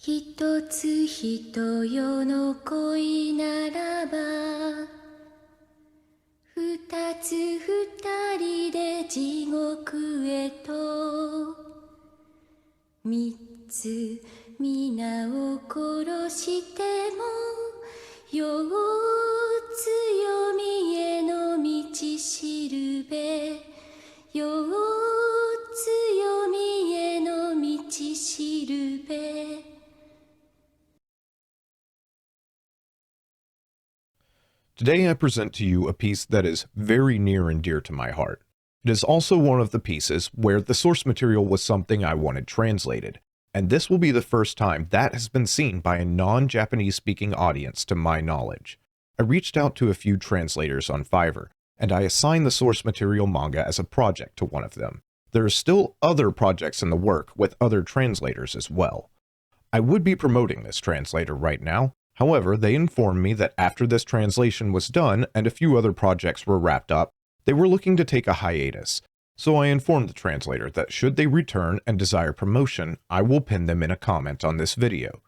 一つ人よの恋ならば二つ二人で地獄へと三つ皆を殺しても四つ読みへの道しるべ四つ読みへの道しるべ Today I present to you a piece that is very near and dear to my heart. It is also one of the pieces where the source material was something I wanted translated, and this will be the first time that has been seen by a non-Japanese speaking audience to my knowledge. I reached out to a few translators on Fiverr, and I assigned the source material manga as a project to one of them. There are still other projects in the work with other translators as well. I would be promoting this translator right now. However, they informed me that after this translation was done and a few other projects were wrapped up, they were looking to take a hiatus. So I informed the translator that should they return and desire promotion, I will pin them in a comment on this video.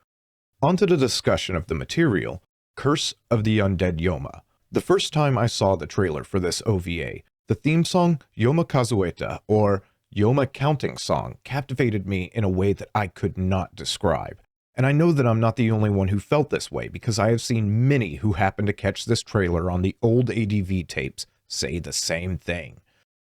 On to the discussion of the material, Curse of the Undead Yoma. The first time I saw the trailer for this OVA, the theme song Yoma Kazueta, or Yoma Counting Song, captivated me in a way that I could not describe. And I know that I'm not the only one who felt this way because I have seen many who happened to catch this trailer on the old ADV tapes say the same thing.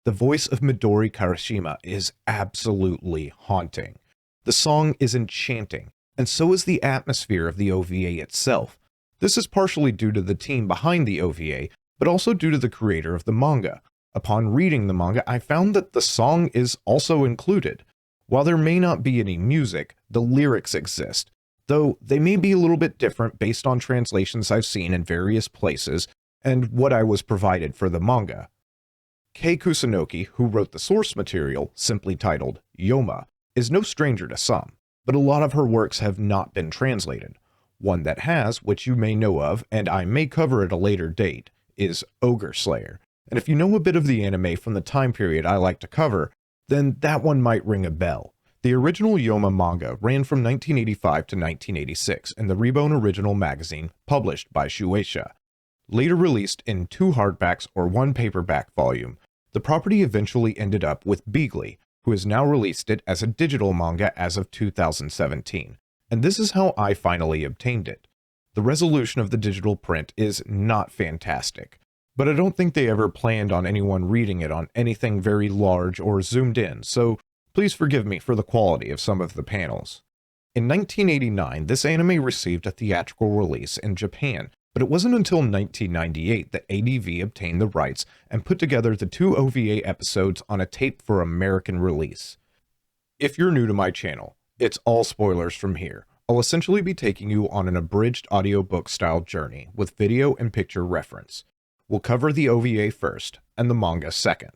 The voice of Midori Karashima is absolutely haunting. The song is enchanting, and so is the atmosphere of the OVA itself. This is partially due to the team behind the OVA, but also due to the creator of the manga. Upon reading the manga, I found that the song is also included. While there may not be any music, the lyrics exist, though they may be a little bit different based on translations I've seen in various places and what I was provided for the manga. Kei Kusunoki, who wrote the source material, simply titled Yoma, is no stranger to some, but a lot of her works have not been translated. One that has, which you may know of, and I may cover at a later date, is Ogre Slayer. And if you know a bit of the anime from the time period I like to cover, then that one might ring a bell. The original Yoma manga ran from 1985 to 1986 in the Reborn Original magazine published by Shueisha. Later released in 2 hardbacks or 1 paperback volume, the property eventually ended up with Beagly, who has now released it as a digital manga as of 2017. And this is how I finally obtained it. The resolution of the digital print is not fantastic, but I don't think they ever planned on anyone reading it on anything very large or zoomed in, so please forgive me for the quality of some of the panels. In 1989, this anime received a theatrical release in Japan, but it wasn't until 1998 that ADV obtained the rights and put together the 2 OVA episodes on a tape for American release. If you're new to my channel, it's all spoilers from here. I'll essentially be taking you on an abridged audiobook style journey with video and picture reference. We'll cover the OVA first and the manga second.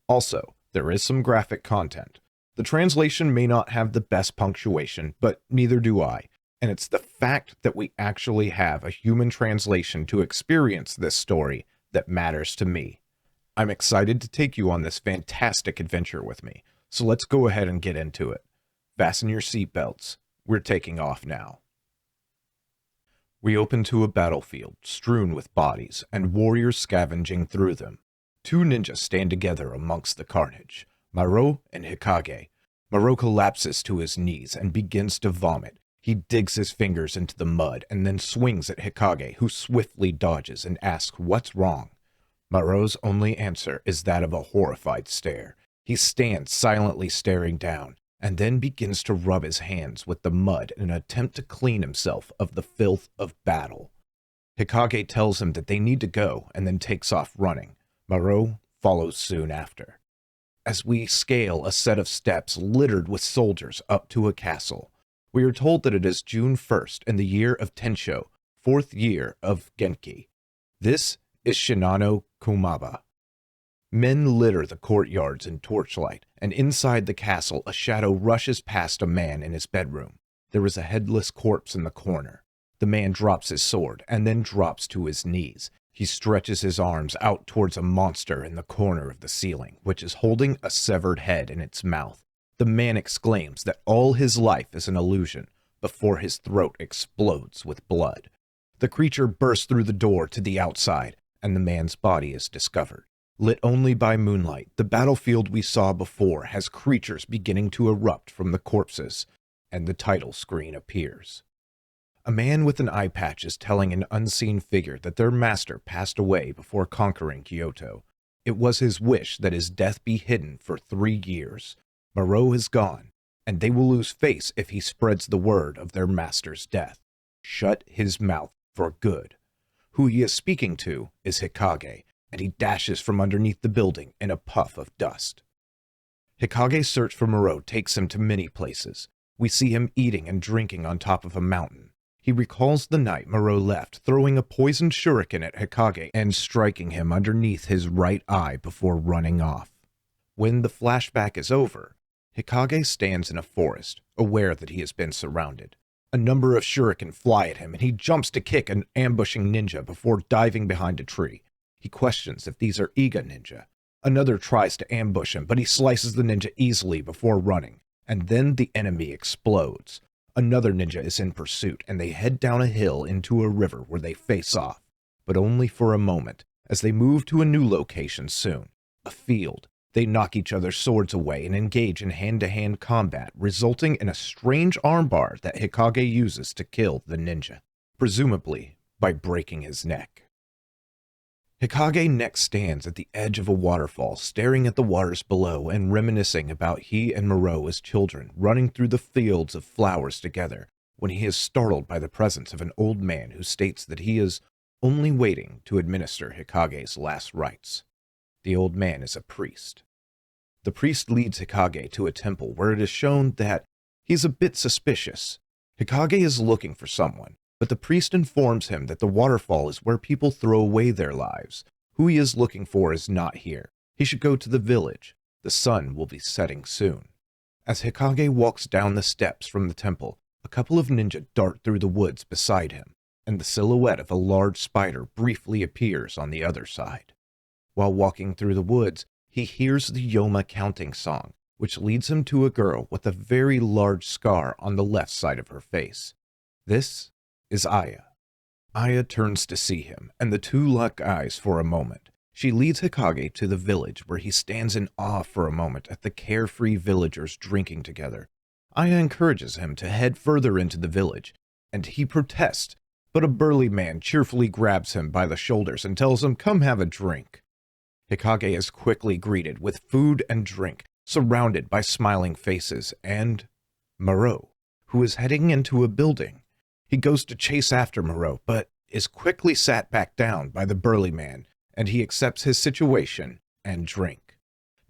Also, there is some graphic content. The translation may not have the best punctuation, but neither do I, and it's the fact that we actually have a human translation to experience this story that matters to me. I'm excited to take you on this fantastic adventure with me, so let's go ahead and get into it. Fasten your seatbelts. We're taking off now. We open to a battlefield strewn with bodies and warriors scavenging through them. 2 ninjas stand together amongst the carnage, Maro and Hikage. Maro collapses to his knees and begins to vomit. He digs his fingers into the mud and then swings at Hikage, who swiftly dodges and asks what's wrong. Maro's only answer is that of a horrified stare. He stands silently staring down, and then begins to rub his hands with the mud in an attempt to clean himself of the filth of battle. Hikage tells him that they need to go and then takes off running. Maro follows soon after. As we scale a set of steps littered with soldiers up to a castle, we are told that it is June 1st in the year of Tensho, 4th year of Genki. This is Shinano Kumaba. Men litter the courtyards in torchlight, and inside the castle a shadow rushes past a man in his bedroom. There is a headless corpse in the corner. The man drops his sword and then drops to his knees. He stretches his arms out towards a monster in the corner of the ceiling, which is holding a severed head in its mouth. The man exclaims that all his life is an illusion, before his throat explodes with blood. The creature bursts through the door to the outside, and the man's body is discovered. Lit only by moonlight, the battlefield we saw before has creatures beginning to erupt from the corpses, and the title screen appears. A man with an eye patch is telling an unseen figure that their master passed away before conquering Kyoto. It was his wish that his death be hidden for 3 years. Moreau is gone, and they will lose face if he spreads the word of their master's death. Shut his mouth for good. Who he is speaking to is Hikage, and he dashes from underneath the building in a puff of dust. Hikage's search for Moreau takes him to many places. We see him eating and drinking on top of a mountain. He recalls the night Moreau left, throwing a poisoned shuriken at Hikage and striking him underneath his right eye before running off. When the flashback is over, Hikage stands in a forest, aware that he has been surrounded. A number of shuriken fly at him, and he jumps to kick an ambushing ninja before diving behind a tree. He questions if these are Iga ninja. Another tries to ambush him, but he slices the ninja easily before running, and then the enemy explodes. Another ninja is in pursuit, and they head down a hill into a river where they face off, but only for a moment, as they move to a new location soon, a field. They knock each other's swords away and engage in hand-to-hand combat, resulting in a strange armbar that Hikage uses to kill the ninja, presumably by breaking his neck. Hikage next stands at the edge of a waterfall, staring at the waters below and reminiscing about he and Moreau as children, running through the fields of flowers together, when he is startled by the presence of an old man who states that he is only waiting to administer Hikage's last rites. The old man is a priest. The priest leads Hikage to a temple where it is shown that he's a bit suspicious. Hikage is looking for someone, but the priest informs him that the waterfall is where people throw away their lives. Who he is looking for is not here. He should go to the village. The sun will be setting soon. As Hikage walks down the steps from the temple, a couple of ninja dart through the woods beside him, and the silhouette of a large spider briefly appears on the other side. While walking through the woods, he hears the Yoma counting song, which leads him to a girl with a very large scar on the left side of her face. This is Aya. Aya turns to see him, and the two lock eyes for a moment. She leads Hikage to the village, where he stands in awe for a moment at the carefree villagers drinking together. Aya encourages him to head further into the village, and he protests, but a burly man cheerfully grabs him by the shoulders and tells him, "Come have a drink." Hikage is quickly greeted with food and drink, surrounded by smiling faces, and Moreau, who is heading into a building. He goes to chase after Moreau, but is quickly sat back down by the burly man, and he accepts his situation and drink.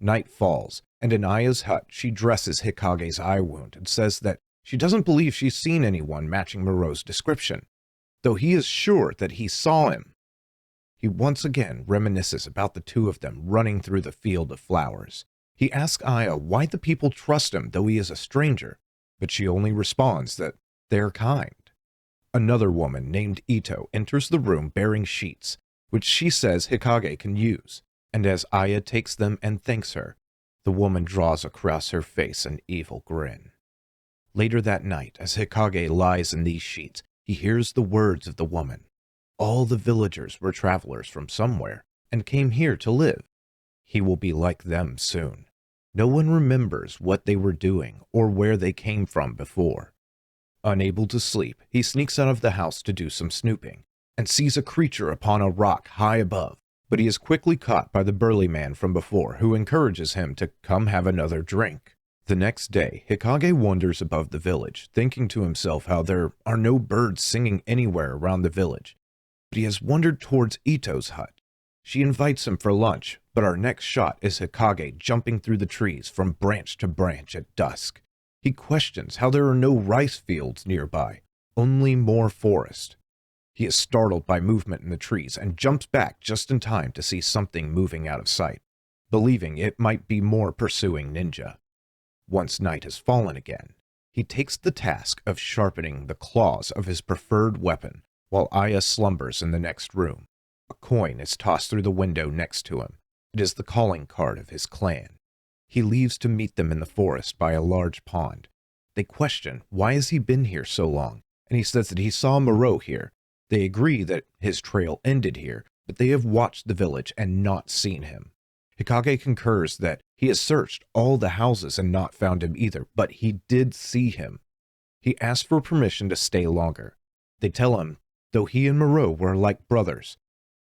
Night falls, and in Aya's hut she dresses Hikage's eye wound and says that she doesn't believe she's seen anyone matching Moreau's description, though he is sure that he saw him. He once again reminisces about the two of them running through the field of flowers. He asks Aya why the people trust him though he is a stranger, but she only responds that they're kind. Another woman named Ito enters the room bearing sheets, which she says Hikage can use, and as Aya takes them and thanks her, the woman draws across her face an evil grin. Later that night, as Hikage lies in these sheets, he hears the words of the woman. All the villagers were travelers from somewhere, and came here to live. He will be like them soon. No one remembers what they were doing or where they came from before. Unable to sleep, he sneaks out of the house to do some snooping, and sees a creature upon a rock high above, but he is quickly caught by the burly man from before, who encourages him to come have another drink. The next day, Hikage wanders above the village, thinking to himself how there are no birds singing anywhere around the village, but he has wandered towards Ito's hut. She invites him for lunch, but our next shot is Hikage jumping through the trees from branch to branch at dusk. He questions how there are no rice fields nearby, only more forest. He is startled by movement in the trees and jumps back just in time to see something moving out of sight, believing it might be more pursuing ninja. Once night has fallen again, he takes the task of sharpening the claws of his preferred weapon while Aya slumbers in the next room. A coin is tossed through the window next to him. It is the calling card of his clan. He leaves to meet them in the forest by a large pond. They question, why has he been here so long? And he says that he saw Moreau here. They agree that his trail ended here, but they have watched the village and not seen him. Hikage concurs that he has searched all the houses and not found him either, but he did see him. He asks for permission to stay longer. They tell him, though he and Moreau were like brothers,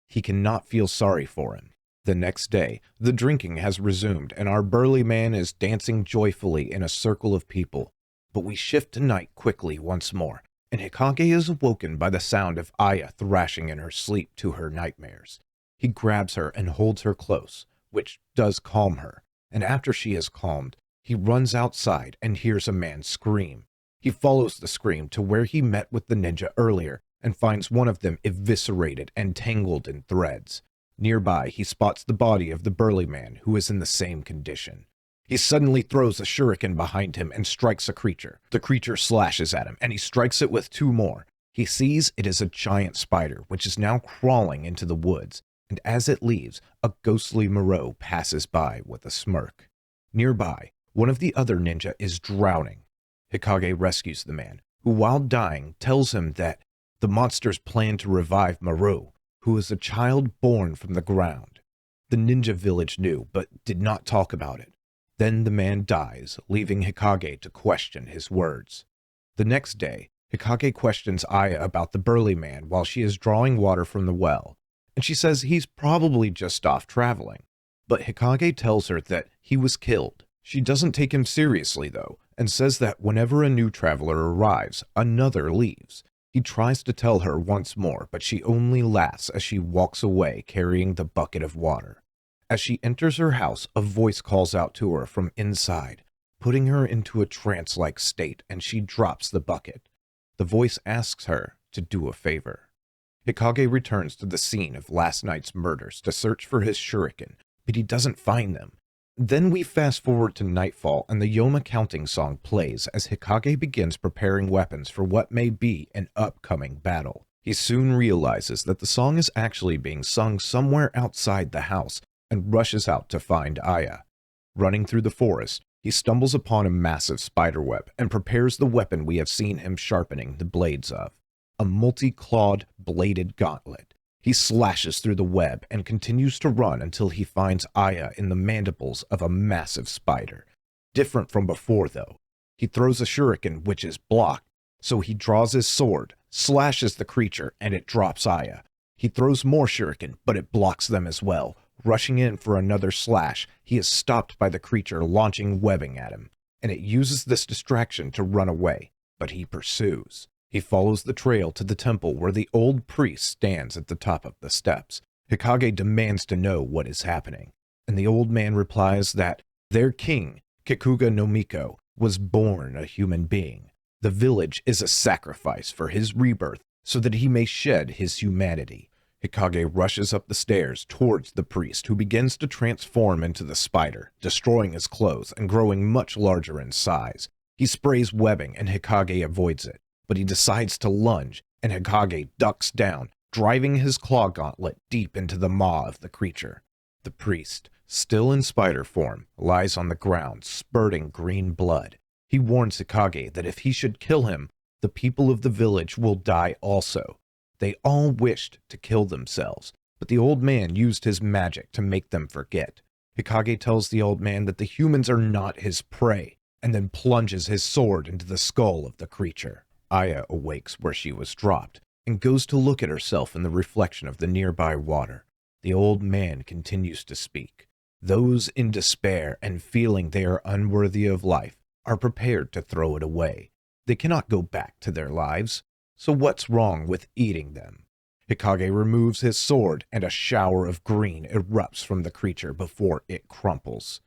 he cannot feel sorry for him. The next day, the drinking has resumed, and our burly man is dancing joyfully in a circle of people. But we shift to night quickly once more, and Hikage is awoken by the sound of Aya thrashing in her sleep to her nightmares. He grabs her and holds her close, which does calm her, and after she is calmed, he runs outside and hears a man scream. He follows the scream to where he met with the ninja earlier and finds one of them eviscerated and tangled in threads. Nearby, he spots the body of the burly man who is in the same condition. He suddenly throws a shuriken behind him and strikes a creature. The creature slashes at him, and he strikes it with two more. He sees it is a giant spider, which is now crawling into the woods, and as it leaves, a ghostly Moreau passes by with a smirk. Nearby, one of the other ninja is drowning. Hikage rescues the man, who while dying tells him that the monsters plan to revive Moreau, who is a child born from the ground. The ninja village knew, but did not talk about it. Then the man dies, leaving Hikage to question his words. The next day, Hikage questions Aya about the burly man while she is drawing water from the well, and she says he's probably just off traveling. But Hikage tells her that he was killed. She doesn't take him seriously, though, and says that whenever a new traveler arrives, another leaves. He tries to tell her once more, but she only laughs as she walks away carrying the bucket of water. As she enters her house, a voice calls out to her from inside, putting her into a trance-like state, and she drops the bucket. The voice asks her to do a favor. Hikage returns to the scene of last night's murders to search for his shuriken, but he doesn't find them. Then we fast forward to nightfall, and the Yoma counting song plays as Hikage begins preparing weapons for what may be an upcoming battle. He soon realizes that the song is actually being sung somewhere outside the house, and rushes out to find Aya. Running through the forest, he stumbles upon a massive spiderweb and prepares the weapon we have seen him sharpening the blades of, a multi-clawed, bladed gauntlet. He slashes through the web and continues to run until he finds Aya in the mandibles of a massive spider. Different from before, though. He throws a shuriken, which is blocked, so he draws his sword, slashes the creature, and it drops Aya. He throws more shuriken, but it blocks them as well. Rushing in for another slash, he is stopped by the creature launching webbing at him, and it uses this distraction to run away, but he pursues. He follows the trail to the temple where the old priest stands at the top of the steps. Hikage demands to know what is happening, and the old man replies that their king, Kikuga no Miko, was born a human being. The village is a sacrifice for his rebirth so that he may shed his humanity. Hikage rushes up the stairs towards the priest, who begins to transform into the spider, destroying his clothes and growing much larger in size. He sprays webbing and Hikage avoids it, but he decides to lunge, and Hikage ducks down, driving his claw gauntlet deep into the maw of the creature. The priest, still in spider form, lies on the ground, spurting green blood. He warns Hikage that if he should kill him, the people of the village will die also. They all wished to kill themselves, but the old man used his magic to make them forget. Hikage tells the old man that the humans are not his prey, and then plunges his sword into the skull of the creature. Aya awakes where she was dropped, and goes to look at herself in the reflection of the nearby water. The old man continues to speak. Those in despair and feeling they are unworthy of life are prepared to throw it away. They cannot go back to their lives. So what's wrong with eating them? Hikage removes his sword, and a shower of green erupts from the creature before it crumples.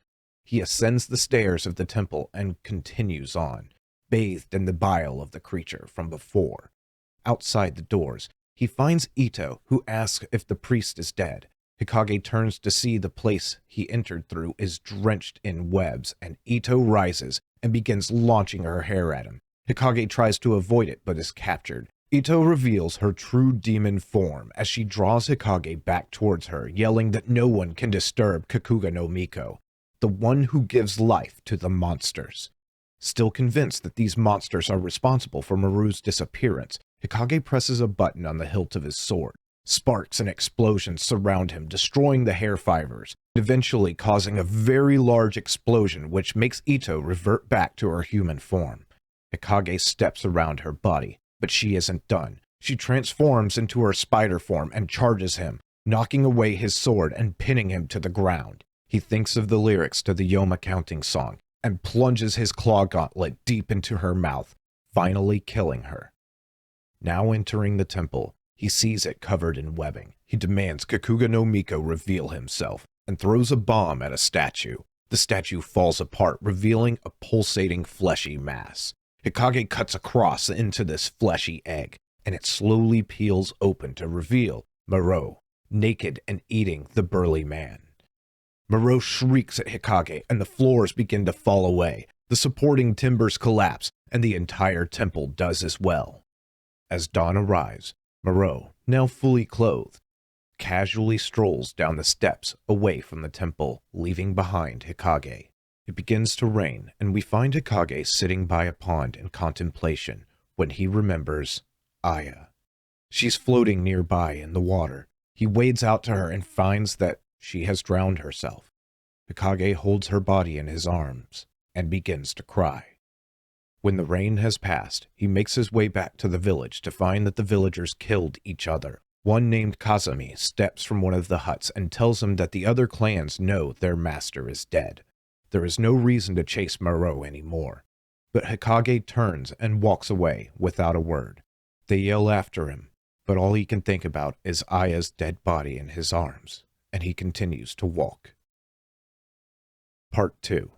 He ascends the stairs of the temple and continues on, bathed in the bile of the creature from before. Outside the doors, he finds Ito, who asks if the priest is dead. Hikage turns to see the place he entered through is drenched in webs, and Ito rises and begins launching her hair at him. Hikage tries to avoid it, but is captured. Ito reveals her true demon form as she draws Hikage back towards her, yelling that no one can disturb Kikuga no Miko, the one who gives life to the monsters. Still convinced that these monsters are responsible for Maru's disappearance, Hikage presses a button on the hilt of his sword. Sparks and explosions surround him, destroying the hair fibers, eventually causing a very large explosion which makes Ito revert back to her human form. Hikage steps around her body, but she isn't done. She transforms into her spider form and charges him, knocking away his sword and pinning him to the ground. He thinks of the lyrics to the Yoma counting song and plunges his claw gauntlet deep into her mouth, finally killing her. Now entering the temple, he sees it covered in webbing. He demands Kakuga no Miko reveal himself and throws a bomb at a statue. The statue falls apart, revealing a pulsating fleshy mass. Hikage cuts across into this fleshy egg, and it slowly peels open to reveal Maro, naked and eating the burly man. Maro shrieks at Hikage, and the floors begin to fall away. The supporting timbers collapse, and the entire temple does as well. As dawn arrives, Maro, now fully clothed, casually strolls down the steps away from the temple, leaving behind Hikage. It begins to rain, and we find Hikage sitting by a pond in contemplation when he remembers Aya. She's floating nearby in the water. He wades out to her and finds that she has drowned herself. Hikage holds her body in his arms and begins to cry. When the rain has passed, he makes his way back to the village to find that the villagers killed each other. One named Kazami steps from one of the huts and tells him that the other clans know their master is dead. There is no reason to chase Maro anymore. But Hikage turns and walks away without a word. They yell after him, but all he can think about is Aya's dead body in his arms, and he continues to walk. Part 2.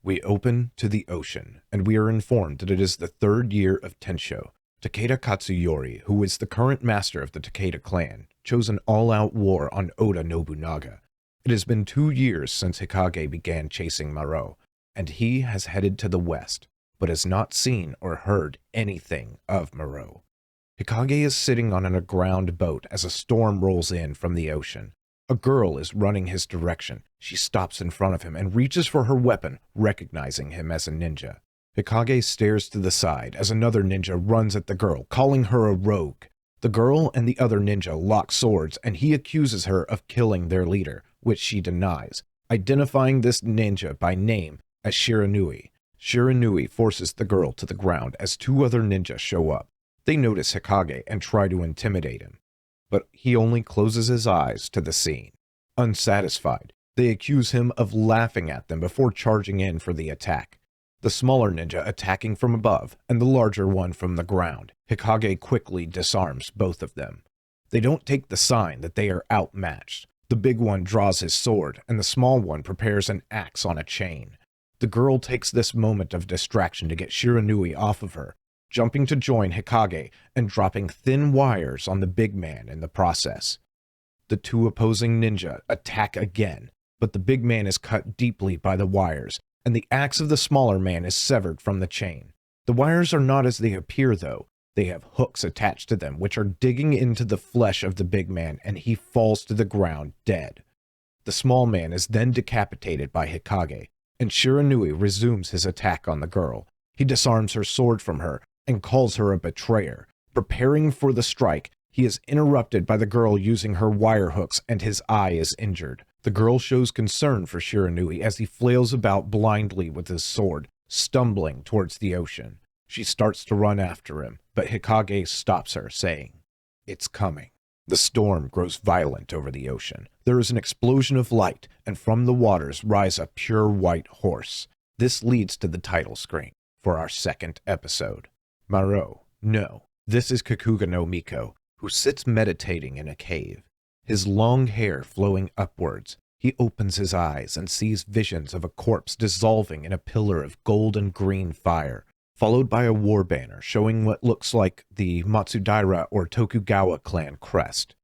We open to the ocean, and we are informed that it is the third year of Tensho. Takeda Katsuyori, who is the current master of the Takeda clan, chose an all-out war on Oda Nobunaga. It has been 2 years since Hikage began chasing Maro, and he has headed to the west, but has not seen or heard anything of Maro. Hikage is sitting on an aground boat as a storm rolls in from the ocean. A girl is running his direction. She stops in front of him and reaches for her weapon, recognizing him as a ninja. Hikage stares to the side as another ninja runs at the girl, calling her a rogue. The girl and the other ninja lock swords, and he accuses her of killing their leader, which she denies, identifying this ninja by name as Shiranui. Shiranui forces the girl to the ground as 2 other ninjas show up. They notice Hikage and try to intimidate him, but he only closes his eyes to the scene. Unsatisfied, they accuse him of laughing at them before charging in for the attack. The smaller ninja attacking from above, and the larger one from the ground. Hikage quickly disarms both of them. They don't take the sign that they are outmatched. The big one draws his sword, and the small one prepares an axe on a chain. The girl takes this moment of distraction to get Shiranui off of her, jumping to join Hikage and dropping thin wires on the big man in the process. The 2 opposing ninja attack again, but the big man is cut deeply by the wires, and the axe of the smaller man is severed from the chain. The wires are not as they appear, though. They have hooks attached to them, which are digging into the flesh of the big man, and he falls to the ground dead. The small man is then decapitated by Hikage, and Shiranui resumes his attack on the girl. He disarms her sword from her and calls her a betrayer. Preparing for the strike, he is interrupted by the girl using her wire hooks, and his eye is injured. The girl shows concern for Shiranui as he flails about blindly with his sword, stumbling towards the ocean. She starts to run after him, but Hikage stops her, saying, "It's coming." The storm grows violent over the ocean. There is an explosion of light, and from the waters rise a pure white horse. This leads to the title screen for our second episode. Maro, no, this is Kakuga no Miko, who sits meditating in a cave. His long hair flowing upwards, he opens his eyes and sees visions of a corpse dissolving in a pillar of gold and green fire, followed by a war banner showing what looks like the Matsudaira or Tokugawa clan crest.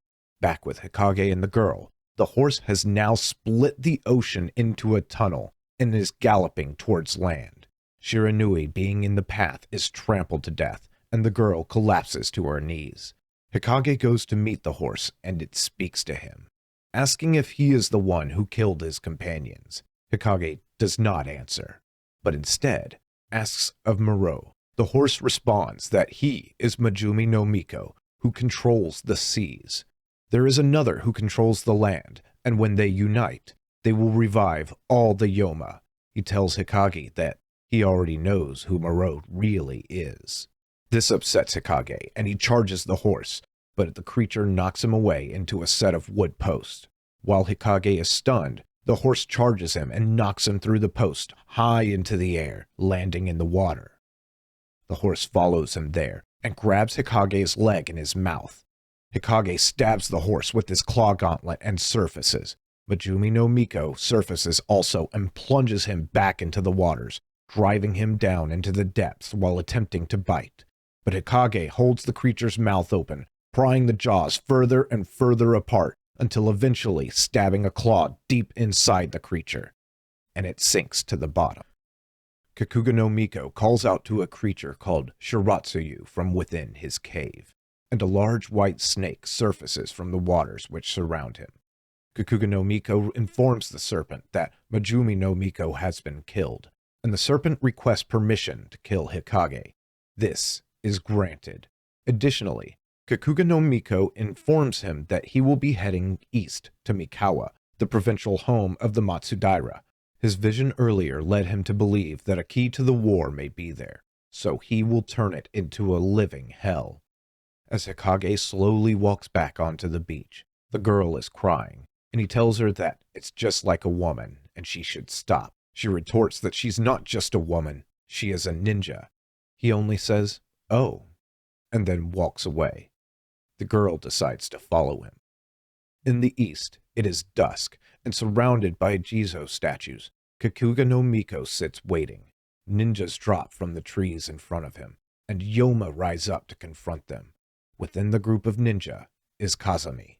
Back with Hikage and the girl, the horse has now split the ocean into a tunnel and is galloping towards land. Shiranui, being in the path, is trampled to death, and the girl collapses to her knees. Hikage goes to meet the horse, and it speaks to him, asking if he is the one who killed his companions. Hikage does not answer, but instead asks of Moreau. The horse responds that he is Majumi no Miko, who controls the seas. There is another who controls the land, and when they unite, they will revive all the Yoma. He tells Hikage that he already knows who Moreau really is. This upsets Hikage, and he charges the horse, but the creature knocks him away into a set of wood posts. While Hikage is stunned, the horse charges him and knocks him through the post high into the air, landing in the water. The horse follows him there and grabs Hikage's leg in his mouth. Hikage stabs the horse with his claw gauntlet and surfaces. Majumi no Miko surfaces also and plunges him back into the waters, driving him down into the depths while attempting to bite. But Hikage holds the creature's mouth open, prying the jaws further and further apart until eventually stabbing a claw deep inside the creature, and it sinks to the bottom. Kikuga no Miko calls out to a creature called Shiratsuyu from within his cave, and a large white snake surfaces from the waters which surround him. Kikuga no Miko informs the serpent that Majumi no Miko has been killed, and the serpent requests permission to kill Hikage. This is granted. Additionally, Kikuga no Miko informs him that he will be heading east to Mikawa, the provincial home of the Matsudaira. His vision earlier led him to believe that a key to the war may be there, so he will turn it into a living hell. As Hikage slowly walks back onto the beach, the girl is crying, and he tells her that it's just like a woman and she should stop. She retorts that she's not just a woman, she is a ninja. He only says, "Oh," and then walks away. The girl decides to follow him. In the east, it is dusk, and surrounded by Jizo statues, Kikuga no Miko sits waiting. Ninjas drop from the trees in front of him, and Yoma rise up to confront them. Within the group of ninja is Kazami.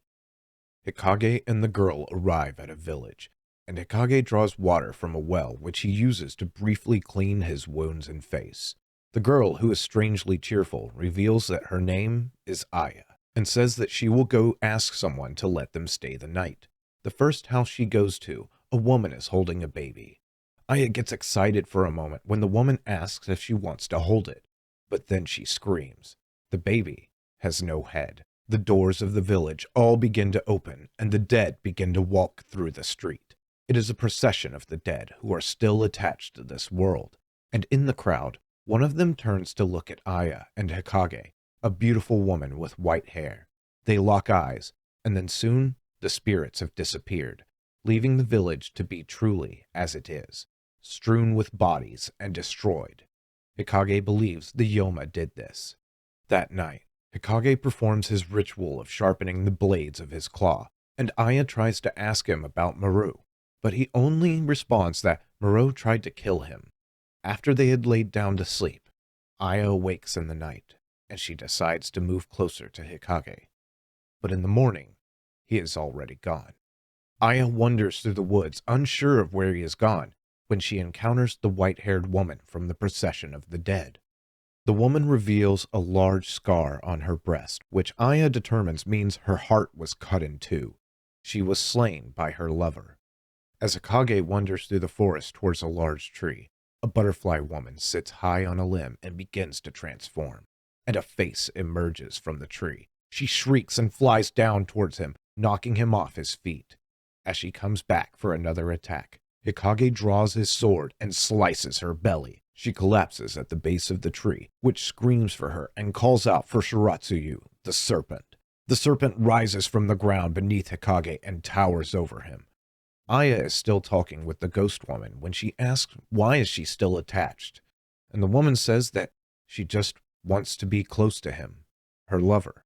Hikage and the girl arrive at a village, and Hikage draws water from a well which he uses to briefly clean his wounds and face. The girl, who is strangely cheerful, reveals that her name is Aya, and says that she will go ask someone to let them stay the night. The first house she goes to, a woman is holding a baby. Aya gets excited for a moment when the woman asks if she wants to hold it, but then she screams. The baby has no head. The doors of the village all begin to open, and the dead begin to walk through the street. It is a procession of the dead who are still attached to this world, and in the crowd, one of them turns to look at Aya and Hikage, a beautiful woman with white hair. They lock eyes, and then soon the spirits have disappeared, leaving the village to be truly as it is, strewn with bodies and destroyed. Hikage believes the Yoma did this. That night, Hikage performs his ritual of sharpening the blades of his claw, and Aya tries to ask him about Maru, but he only responds that Maru tried to kill him. After they had laid down to sleep, Aya awakes in the night, and she decides to move closer to Hikage. But in the morning, he is already gone. Aya wanders through the woods, unsure of where he is gone, when she encounters the white-haired woman from the procession of the dead. The woman reveals a large scar on her breast, which Aya determines means her heart was cut in two. She was slain by her lover. As Hikage wanders through the forest towards a large tree, a butterfly woman sits high on a limb and begins to transform, and a face emerges from the tree. She shrieks and flies down towards him, knocking him off his feet. As she comes back for another attack, Hikage draws his sword and slices her belly. She collapses at the base of the tree, which screams for her and calls out for Shiratsuyu, the serpent. The serpent rises from the ground beneath Hikage and towers over him. Aya is still talking with the ghost woman when she asks why is she still attached, and the woman says that she just wants to be close to him, her lover.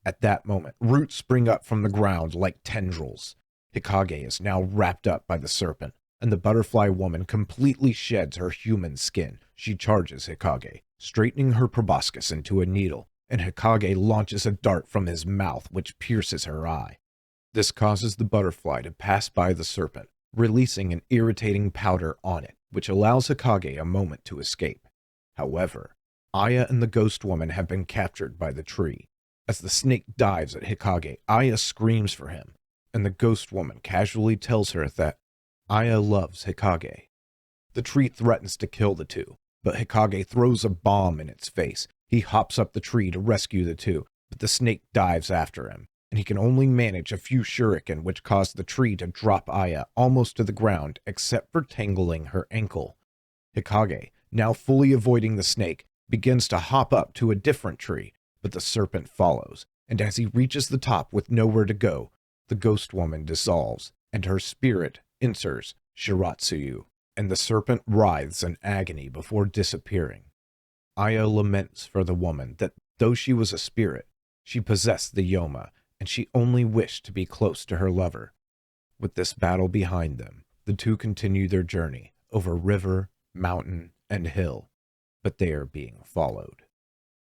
At that moment, roots spring up from the ground like tendrils. Hikage is now wrapped up by the serpent, and the butterfly woman completely sheds her human skin. She charges Hikage, straightening her proboscis into a needle, and Hikage launches a dart from his mouth which pierces her eye. This causes the butterfly to pass by the serpent, releasing an irritating powder on it, which allows Hikage a moment to escape. However, Aya and the ghost woman have been captured by the tree. As the snake dives at Hikage, Aya screams for him, and the ghost woman casually tells her that Aya loves Hikage. The tree threatens to kill the two, but Hikage throws a bomb in its face. He hops up the tree to rescue the two, but the snake dives after him, and he can only manage a few shuriken, which cause the tree to drop Aya almost to the ground except for tangling her ankle. Hikage, now fully avoiding the snake, begins to hop up to a different tree, but the serpent follows, and as he reaches the top with nowhere to go, the ghost woman dissolves, and her spirit enters Shiratsuyu, and the serpent writhes in agony before disappearing. Aya laments for the woman that though she was a spirit, she possessed the Yoma, and she only wished to be close to her lover. With this battle behind them, the two continue their journey over river, mountain, and hill, but they are being followed.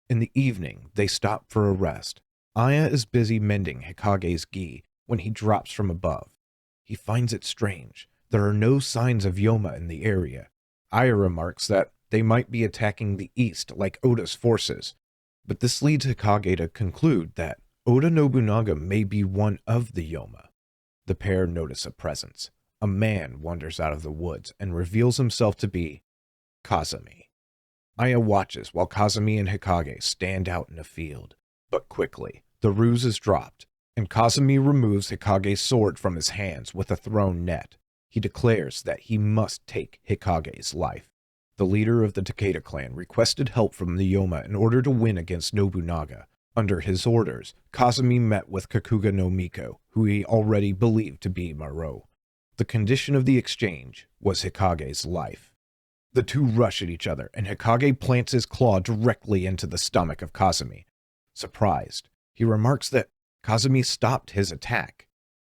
In the evening, they stop for a rest. Aya is busy mending Hikage's gi when he drops from above. He finds it strange. There are no signs of Yoma in the area. Aya remarks that they might be attacking the east like Oda's forces, but this leads Hikage to conclude that Oda Nobunaga may be one of the Yoma. The pair notice a presence. A man wanders out of the woods and reveals himself to be Kazami. Aya watches while Kazami and Hikage stand out in a field, but quickly the ruse is dropped, and Kazami removes Hikage's sword from his hands with a thrown net. He declares that he must take Hikage's life. The leader of the Takeda clan requested help from the Yoma in order to win against Nobunaga. Under his orders, Kazami met with Kakuga no Miko, who he already believed to be Maro. The condition of the exchange was Hikage's life. The two rush at each other, and Hikage plants his claw directly into the stomach of Kazami. Surprised, he remarks that Kazami stopped his attack,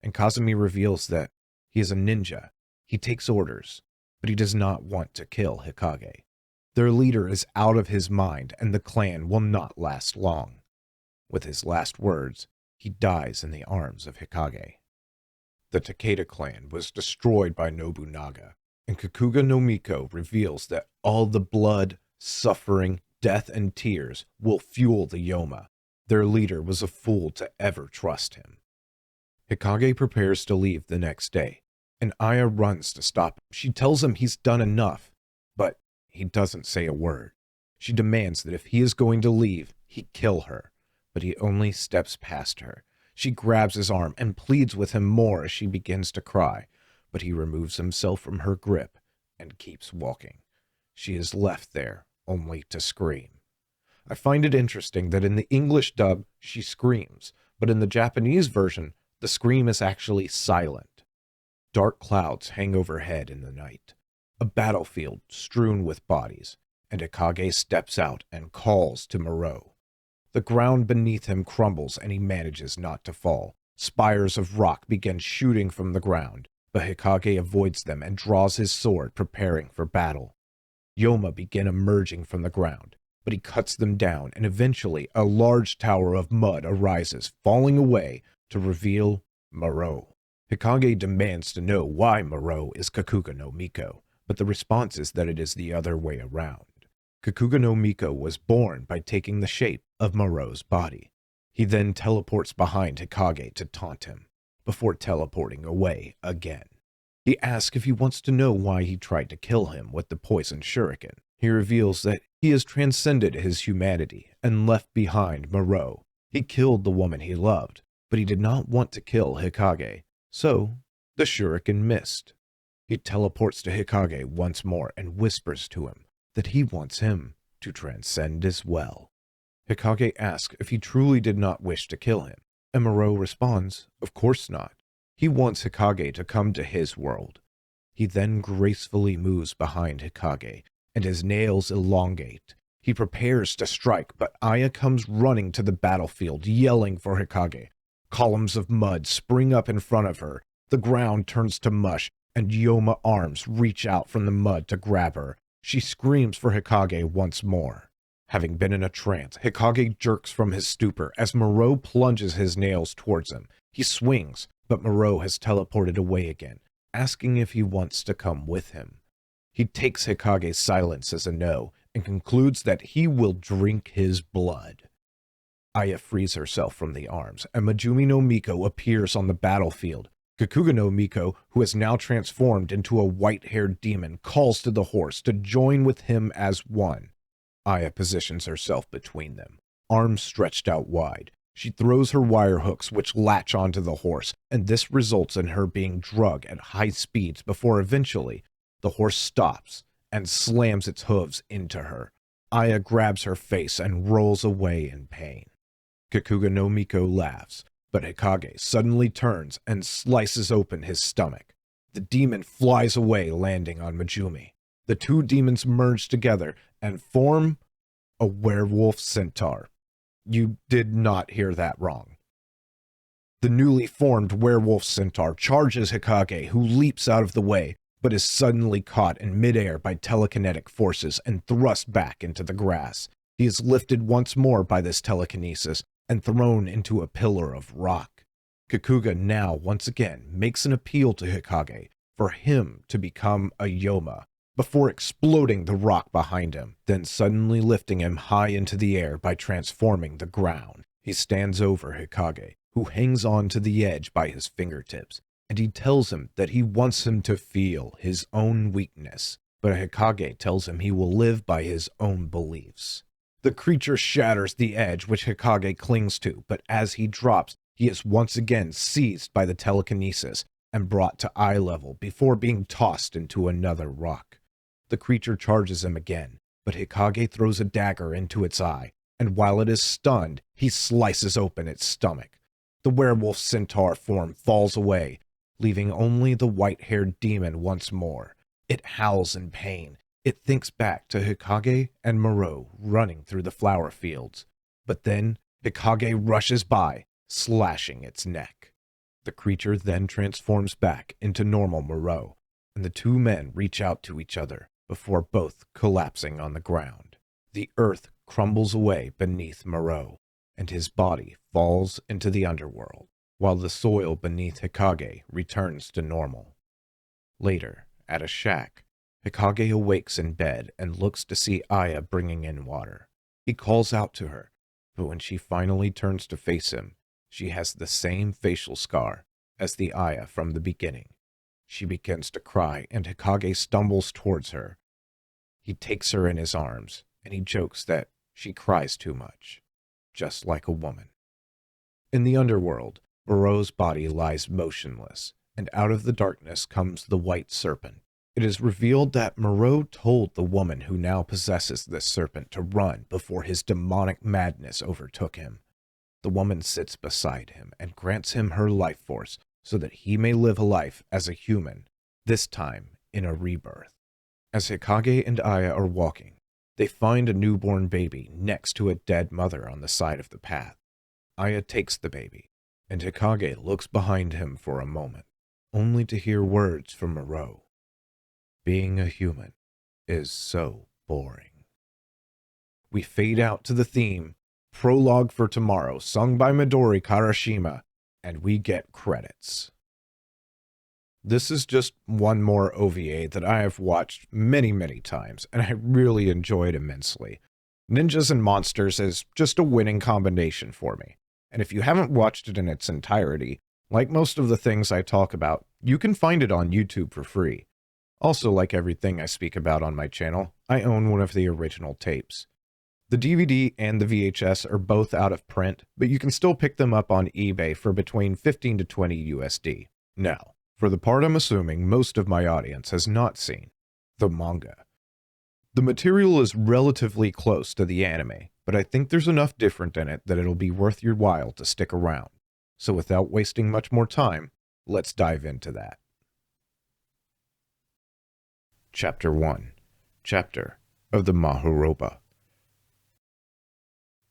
and Kazami reveals that he is a ninja. He takes orders, but he does not want to kill Hikage. Their leader is out of his mind, and the clan will not last long. With his last words, he dies in the arms of Hikage. The Takeda clan was destroyed by Nobunaga, and Kakuga no Miko reveals that all the blood, suffering, death, and tears will fuel the Yoma. Their leader was a fool to ever trust him. Hikage prepares to leave the next day, and Aya runs to stop him. She tells him he's done enough, but he doesn't say a word. She demands that if he is going to leave, he kill her, but he only steps past her. She grabs his arm and pleads with him more as she begins to cry, but he removes himself from her grip and keeps walking. She is left there only to scream. I find it interesting that in the English dub, she screams, but in the Japanese version, the scream is actually silent. Dark clouds hang overhead in the night, a battlefield strewn with bodies, and Hikage steps out and calls to Maro. The ground beneath him crumbles and he manages not to fall. Spires of rock begin shooting from the ground, but Hikage avoids them and draws his sword, preparing for battle. Yoma begin emerging from the ground, but he cuts them down, and eventually a large tower of mud arises, falling away to reveal Maro. Hikage demands to know why Maro is Kakuga no Miko, but the response is that it is the other way around. Kakuga no Miko was born by taking the shape of Maro's body. He then teleports behind Hikage to taunt him, before teleporting away again. He asks if he wants to know why he tried to kill him with the poison shuriken. He reveals that he has transcended his humanity and left behind Maro. He killed the woman he loved, but he did not want to kill Hikage, so the shuriken missed. He teleports to Hikage once more and whispers to him that he wants him to transcend as well. Hikage asks if he truly did not wish to kill him, and Maro responds, of course not. He wants Hikage to come to his world. He then gracefully moves behind Hikage, and his nails elongate. He prepares to strike, but Aya comes running to the battlefield, yelling for Hikage. Columns of mud spring up in front of her. The ground turns to mush, and Yoma arms reach out from the mud to grab her. She screams for Hikage once more. Having been in a trance, Hikage jerks from his stupor as Maro plunges his nails towards him. He swings, but Maro has teleported away again, asking if he wants to come with him. He takes Hikage's silence as a no, and concludes that he will drink his blood. Aya frees herself from the arms, and Majumi no Miko appears on the battlefield. Kakuga no Miko, who has now transformed into a white-haired demon, calls to the horse to join with him as one. Aya positions herself between them, arms stretched out wide. She throws her wire hooks which latch onto the horse, and this results in her being dragged at high speeds before eventually the horse stops and slams its hooves into her. Aya grabs her face and rolls away in pain. Kakuga no Miko laughs, but Hikage suddenly turns and slices open his stomach. The demon flies away, landing on Majumi. The two demons merge together and form a werewolf centaur. You did not hear that wrong. The newly formed werewolf centaur charges Hikage, who leaps out of the way, but is suddenly caught in midair by telekinetic forces and thrust back into the grass. He is lifted once more by this telekinesis and thrown into a pillar of rock. Kakuga now once again makes an appeal to Hikage for him to become a Yoma, before exploding the rock behind him, then suddenly lifting him high into the air by transforming the ground. He stands over Hikage, who hangs on to the edge by his fingertips, and he tells him that he wants him to feel his own weakness, but Hikage tells him he will live by his own beliefs. The creature shatters the edge which Hikage clings to, but as he drops, he is once again seized by the telekinesis and brought to eye level before being tossed into another rock. The creature charges him again, but Hikage throws a dagger into its eye, and while it is stunned, he slices open its stomach. The werewolf centaur form falls away, leaving only the white-haired demon once more. It howls in pain. It thinks back to Hikage and Moreau running through the flower fields, but then Hikage rushes by, slashing its neck. The creature then transforms back into normal Moreau, and the two men reach out to each other before both collapsing on the ground. The earth crumbles away beneath Moreau, and his body falls into the underworld, while the soil beneath Hikage returns to normal. Later, at a shack, Hikage awakes in bed and looks to see Aya bringing in water. He calls out to her, but when she finally turns to face him, she has the same facial scar as the Aya from the beginning. She begins to cry, and Hikage stumbles towards her. He takes her in his arms, and he jokes that she cries too much, just like a woman. In the underworld, Moreau's body lies motionless, and out of the darkness comes the white serpent. It is revealed that Moreau told the woman who now possesses this serpent to run before his demonic madness overtook him. The woman sits beside him and grants him her life force so that he may live a life as a human, this time in a rebirth. As Hikage and Aya are walking, they find a newborn baby next to a dead mother on the side of the path. Aya takes the baby, and Hikage looks behind him for a moment, only to hear words from Moreau. Being a human is so boring. We fade out to the theme, Prologue for Tomorrow, sung by Midori Karashima, and we get credits. This is just one more OVA that I have watched many times, and I really enjoyed immensely. Ninjas and Monsters is just a winning combination for me, and if you haven't watched it in its entirety, like most of the things I talk about, you can find it on YouTube for free. Also, like everything I speak about on my channel, I own one of the original tapes. The DVD and the VHS are both out of print, but you can still pick them up on eBay for between 15 to 20 USD. Now, for the part I'm assuming most of my audience has not seen, the manga. The material is relatively close to the anime, but I think there's enough different in it that it'll be worth your while to stick around. So without wasting much more time, let's dive into that. Chapter 1. Chapter of the Mahoroba.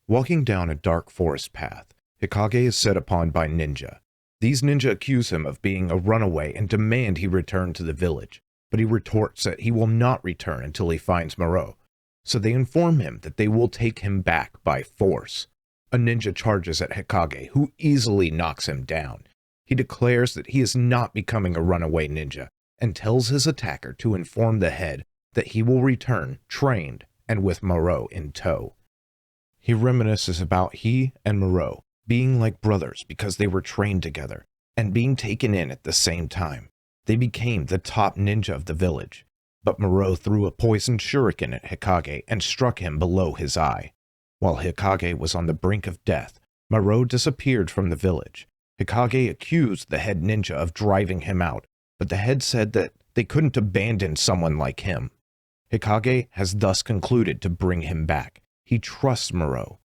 Walking down a dark forest path, Hikage is set upon by ninja. These ninja accuse him of being a runaway and demand he return to the village, but he retorts that he will not return until he finds Moreau. So they inform him that they will take him back by force. A ninja charges at Hikage, who easily knocks him down. He declares that he is not becoming a runaway ninja, and tells his attacker to inform the head that he will return trained and with Moreau in tow. He reminisces about he and Moreau being like brothers because they were trained together, and being taken in at the same time. They became the top ninja of the village, but Moreau threw a poisoned shuriken at Hikage and struck him below his eye. While Hikage was on the brink of death, Moreau disappeared from the village. Hikage accused the head ninja of driving him out, but the head said that they couldn't abandon someone like him. Hikage has thus concluded to bring him back. He trusts Moreau.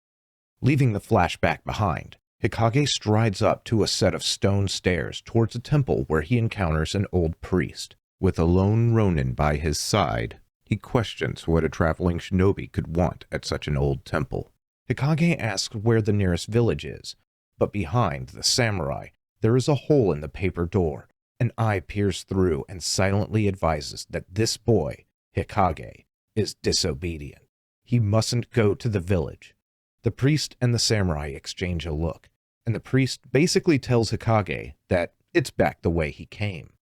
Leaving the flashback behind, Hikage strides up to a set of stone stairs towards a temple where he encounters an old priest. With a lone ronin by his side, he questions what a traveling shinobi could want at such an old temple. Hikage asks where the nearest village is, but behind the samurai, there is a hole in the paper door. An eye peers through and silently advises that this boy, Hikage, is disobedient. He mustn't go to the village. The priest and the samurai exchange a look, and the priest basically tells Hikage that it's back the way he came.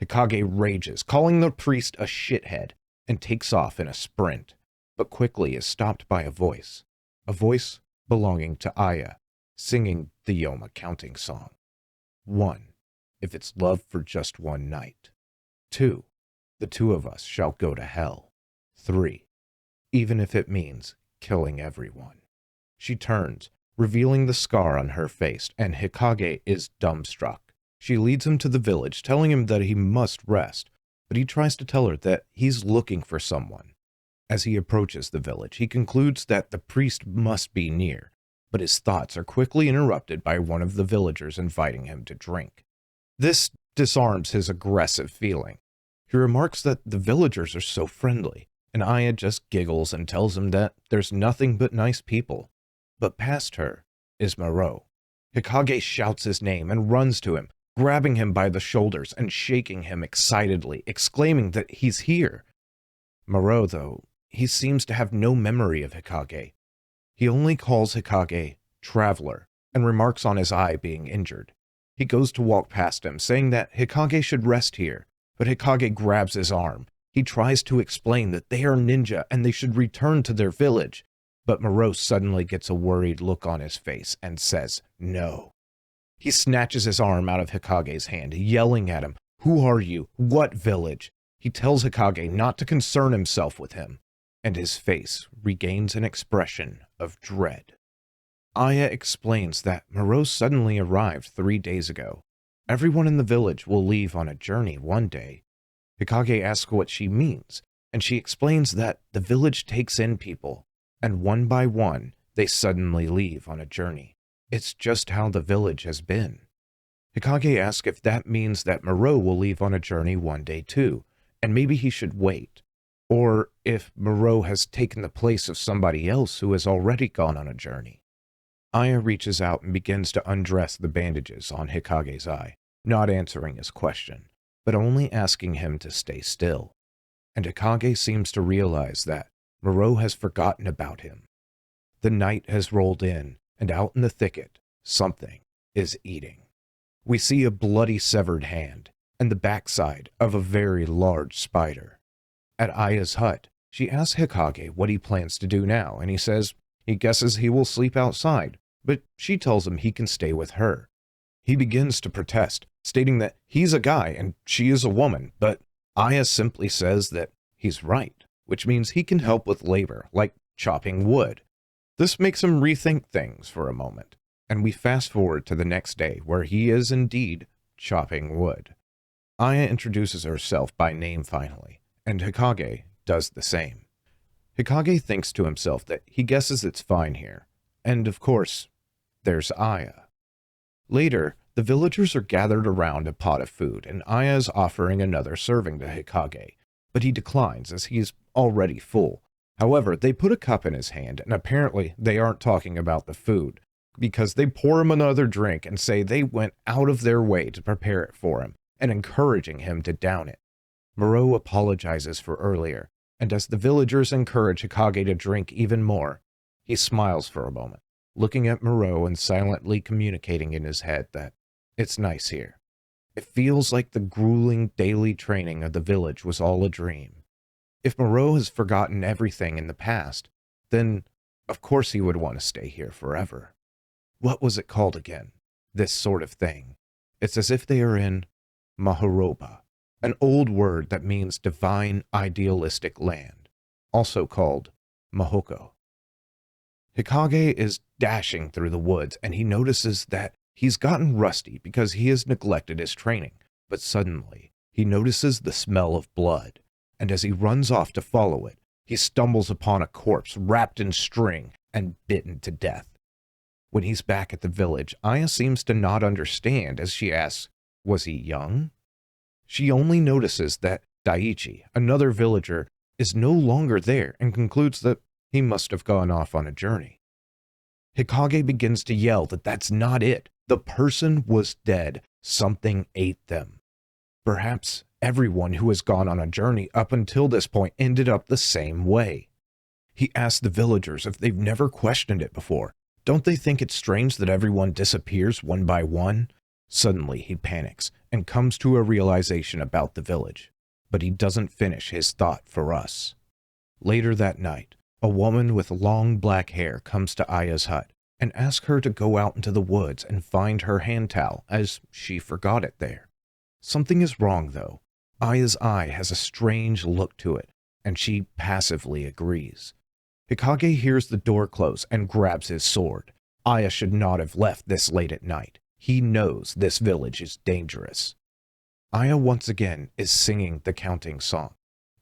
Hikage rages, calling the priest a shithead, and takes off in a sprint, but quickly is stopped by a voice belonging to Aya, singing the Yoma counting song. 1. If it's love for just one night. 2. The two of us shall go to hell. 3. Even if it means killing everyone. She turns, revealing the scar on her face, and Hikage is dumbstruck. She leads him to the village, telling him that he must rest, but he tries to tell her that he's looking for someone. As he approaches the village, he concludes that the priest must be near, but his thoughts are quickly interrupted by one of the villagers inviting him to drink. This disarms his aggressive feeling. He remarks that the villagers are so friendly, and Aya just giggles and tells him that there's nothing but nice people. But past her is Moreau. Hikage shouts his name and runs to him, grabbing him by the shoulders and shaking him excitedly, exclaiming that he's here. Moreau, though, he seems to have no memory of Hikage. He only calls Hikage Traveler and remarks on his eye being injured. He goes to walk past him, saying that Hikage should rest here, but Hikage grabs his arm. He tries to explain that they are ninja and they should return to their village, but Moreau suddenly gets a worried look on his face and says no. He snatches his arm out of Hikage's hand, yelling at him, "Who are you? What village?" He tells Hikage not to concern himself with him, and his face regains an expression of dread. Aya explains that Moreau suddenly arrived 3 days ago. Everyone in the village will leave on a journey one day. Hikage asks what she means, and she explains that the village takes in people, and one by one, they suddenly leave on a journey. It's just how the village has been. Hikage asks if that means that Moreau will leave on a journey one day too, and maybe he should wait, or if Moreau has taken the place of somebody else who has already gone on a journey. Aya reaches out and begins to undress the bandages on Hikage's eye, not answering his question, but only asking him to stay still. And Hikage seems to realize that Moreau has forgotten about him. The night has rolled in, and out in the thicket, something is eating. We see a bloody severed hand, and the backside of a very large spider. At Aya's hut, she asks Hikage what he plans to do now, and he says he guesses he will sleep outside, but she tells him he can stay with her. He begins to protest, stating that he's a guy and she is a woman, but Aya simply says that he's right, which means he can help with labor, like chopping wood. This makes him rethink things for a moment, and we fast forward to the next day where he is indeed chopping wood. Aya introduces herself by name finally, and Hikage does the same. Hikage thinks to himself that he guesses it's fine here, and of course, there's Aya. Later, the villagers are gathered around a pot of food, and Aya is offering another serving to Hikage, but he declines as he's already full. However, they put a cup in his hand, and apparently they aren't talking about the food, because they pour him another drink and say they went out of their way to prepare it for him, and encouraging him to down it. Moreau apologizes for earlier, and as the villagers encourage Hikage to drink even more, he smiles for a moment, looking at Moreau and silently communicating in his head that it's nice here. It feels like the grueling daily training of the village was all a dream. If Moreau has forgotten everything in the past, then of course he would want to stay here forever. What was it called again? This sort of thing. It's as if they are in Mahoroba, an old word that means divine idealistic land, also called Mahoko. Hikage is dashing through the woods, and he notices that he's gotten rusty because he has neglected his training, but suddenly he notices the smell of blood, and as he runs off to follow it, he stumbles upon a corpse wrapped in string and bitten to death. When he's back at the village, Aya seems to not understand as she asks, was he young? She only notices that Daiichi, another villager, is no longer there and concludes that he must have gone off on a journey. Hikage begins to yell that that's not it. The person was dead. Something ate them. Perhaps everyone who has gone on a journey up until this point ended up the same way. He asks the villagers if they've never questioned it before. Don't they think it's strange that everyone disappears one by one? Suddenly he panics and comes to a realization about the village, but he doesn't finish his thought for us. Later that night, a woman with long black hair comes to Aya's hut and asks her to go out into the woods and find her hand towel as she forgot it there. Something is wrong though. Aya's eye has a strange look to it, and she passively agrees. Hikage hears the door close and grabs his sword. Aya should not have left this late at night. He knows this village is dangerous. Aya once again is singing the counting song,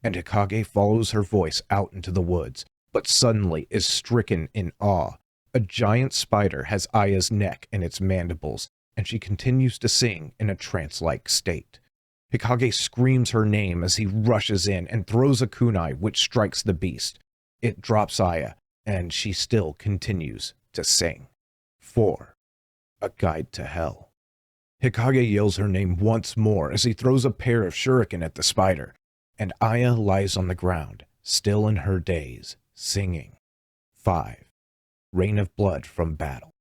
and Hikage follows her voice out into the woods, but suddenly is stricken in awe. A giant spider has Aya's neck in its mandibles, and she continues to sing in a trance-like state. Hikage screams her name as he rushes in and throws a kunai which strikes the beast. It drops Aya, and she still continues to sing. 4. A Guide to Hell. Hikage yells her name once more as he throws a pair of shuriken at the spider, and Aya lies on the ground, still in her daze, singing. 5. Rain of Blood from Battle.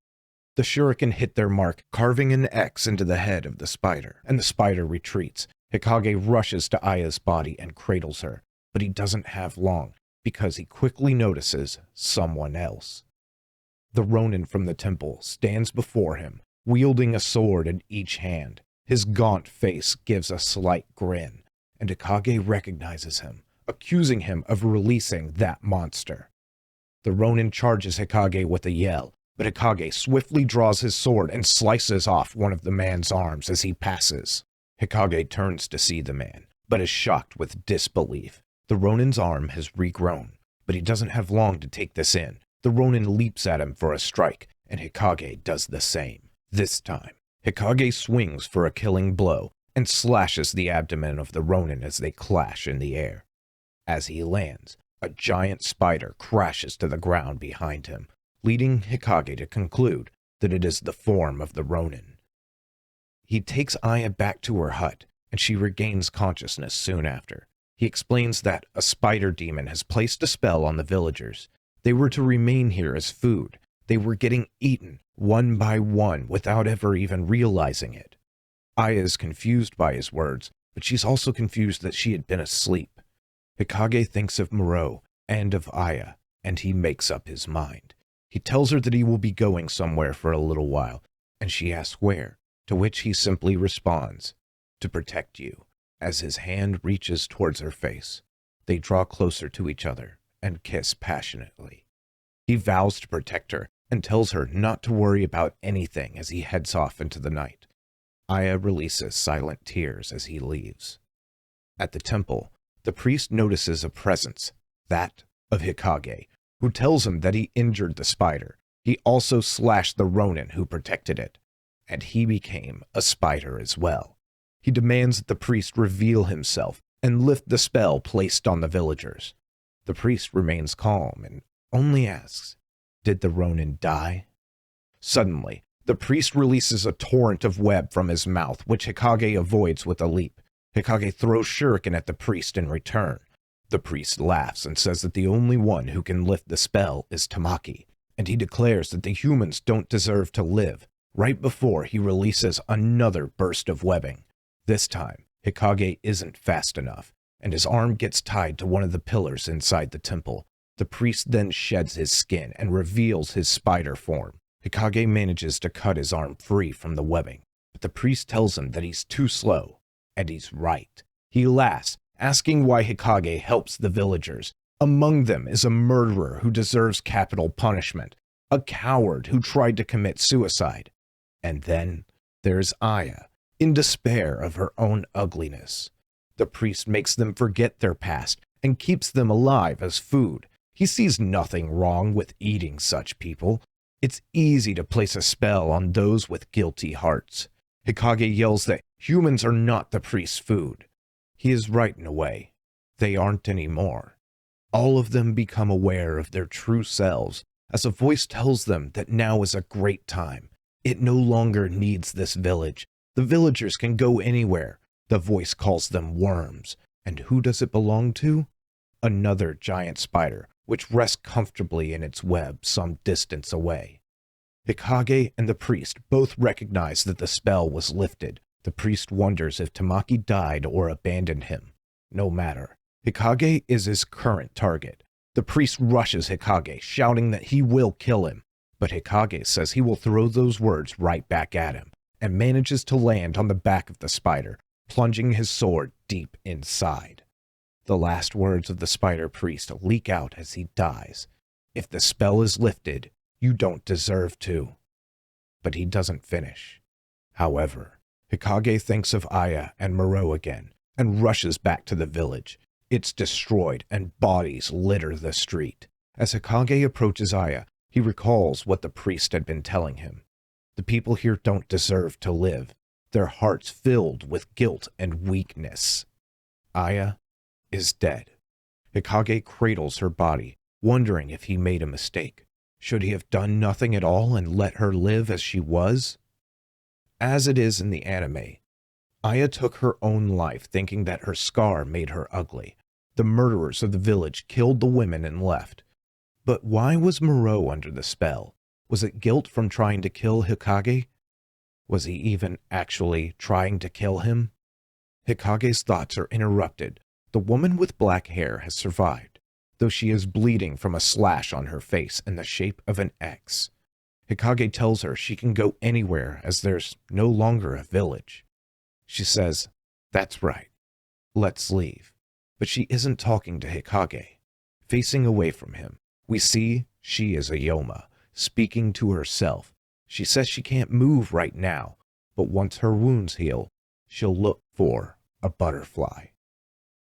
The shuriken hit their mark, carving an X into the head of the spider, and the spider retreats. Hikage rushes to Aya's body and cradles her, but he doesn't have long, because he quickly notices someone else. The Ronin from the temple stands before him, wielding a sword in each hand. His gaunt face gives a slight grin, and Hikage recognizes him, accusing him of releasing that monster. The Ronin charges Hikage with a yell, but Hikage swiftly draws his sword and slices off one of the man's arms as he passes. Hikage turns to see the man, but is shocked with disbelief. The Ronin's arm has regrown, but he doesn't have long to take this in. The Ronin leaps at him for a strike, and Hikage does the same. This time, Hikage swings for a killing blow and slashes the abdomen of the Ronin as they clash in the air. As he lands, a giant spider crashes to the ground behind him, leading Hikage to conclude that it is the form of the Ronin. He takes Aya back to her hut, and she regains consciousness soon after. He explains that a spider demon has placed a spell on the villagers. They were to remain here as food. They were getting eaten one by one without ever even realizing it. Aya is confused by his words, but she's also confused that she had been asleep. Hikage thinks of Moreau and of Aya, and he makes up his mind. He tells her that he will be going somewhere for a little while, and she asks where, to which he simply responds, to protect you. As his hand reaches towards her face, they draw closer to each other and kiss passionately. He vows to protect her and tells her not to worry about anything as he heads off into the night. Aya releases silent tears as he leaves. At the temple, the priest notices a presence, that of Hikage, who tells him that he injured the spider. He also slashed the Ronin who protected it, and he became a spider as well. He demands that the priest reveal himself and lift the spell placed on the villagers. The priest remains calm and only asks, "Did the Ronin die?" Suddenly, the priest releases a torrent of web from his mouth, which Hikage avoids with a leap. Hikage throws shuriken at the priest in return. The priest laughs and says that the only one who can lift the spell is Tamaki, and he declares that the humans don't deserve to live, right before he releases another burst of webbing. This time, Hikage isn't fast enough, and his arm gets tied to one of the pillars inside the temple. The priest then sheds his skin and reveals his spider form. Hikage manages to cut his arm free from the webbing, but the priest tells him that he's too slow, and he's right. He laughs, asking why Hikage helps the villagers. Among them is a murderer who deserves capital punishment, a coward who tried to commit suicide. And then there's Aya, in despair of her own ugliness. The priest makes them forget their past and keeps them alive as food. He sees nothing wrong with eating such people. It's easy to place a spell on those with guilty hearts. Hikage yells that humans are not the priest's food. He is right in a way. They aren't anymore. All of them become aware of their true selves as a voice tells them that now is a great time. It no longer needs this village. The villagers can go anywhere. The voice calls them worms. And who does it belong to? Another giant spider, which rests comfortably in its web some distance away. Hikage and the priest both recognize that the spell was lifted. The priest wonders if Tamaki died or abandoned him. No matter. Hikage is his current target. The priest rushes Hikage, shouting that he will kill him. But Hikage says he will throw those words right back at him, and manages to land on the back of the spider, plunging his sword deep inside. The last words of the spider priest leak out as he dies. If the spell is lifted, you don't deserve to. But he doesn't finish. However, Hikage thinks of Aya and Moro again, and rushes back to the village. It's destroyed, and bodies litter the street. As Hikage approaches Aya, he recalls what the priest had been telling him. The people here don't deserve to live, their hearts filled with guilt and weakness. Aya is dead. Hikage cradles her body, wondering if he made a mistake. Should he have done nothing at all and let her live as she was? As it is in the anime, Aya took her own life thinking that her scar made her ugly. The murderers of the village killed the women and left. But why was Moro under the spell? Was it guilt from trying to kill Hikage? Was he even actually trying to kill him? Hikage's thoughts are interrupted. The woman with black hair has survived, though she is bleeding from a slash on her face in the shape of an X. Hikage tells her she can go anywhere as there's no longer a village. She says, "That's right. Let's leave." But she isn't talking to Hikage. Facing away from him, we see she is a Yoma, speaking to herself. She says she can't move right now, but once her wounds heal, she'll look for a butterfly.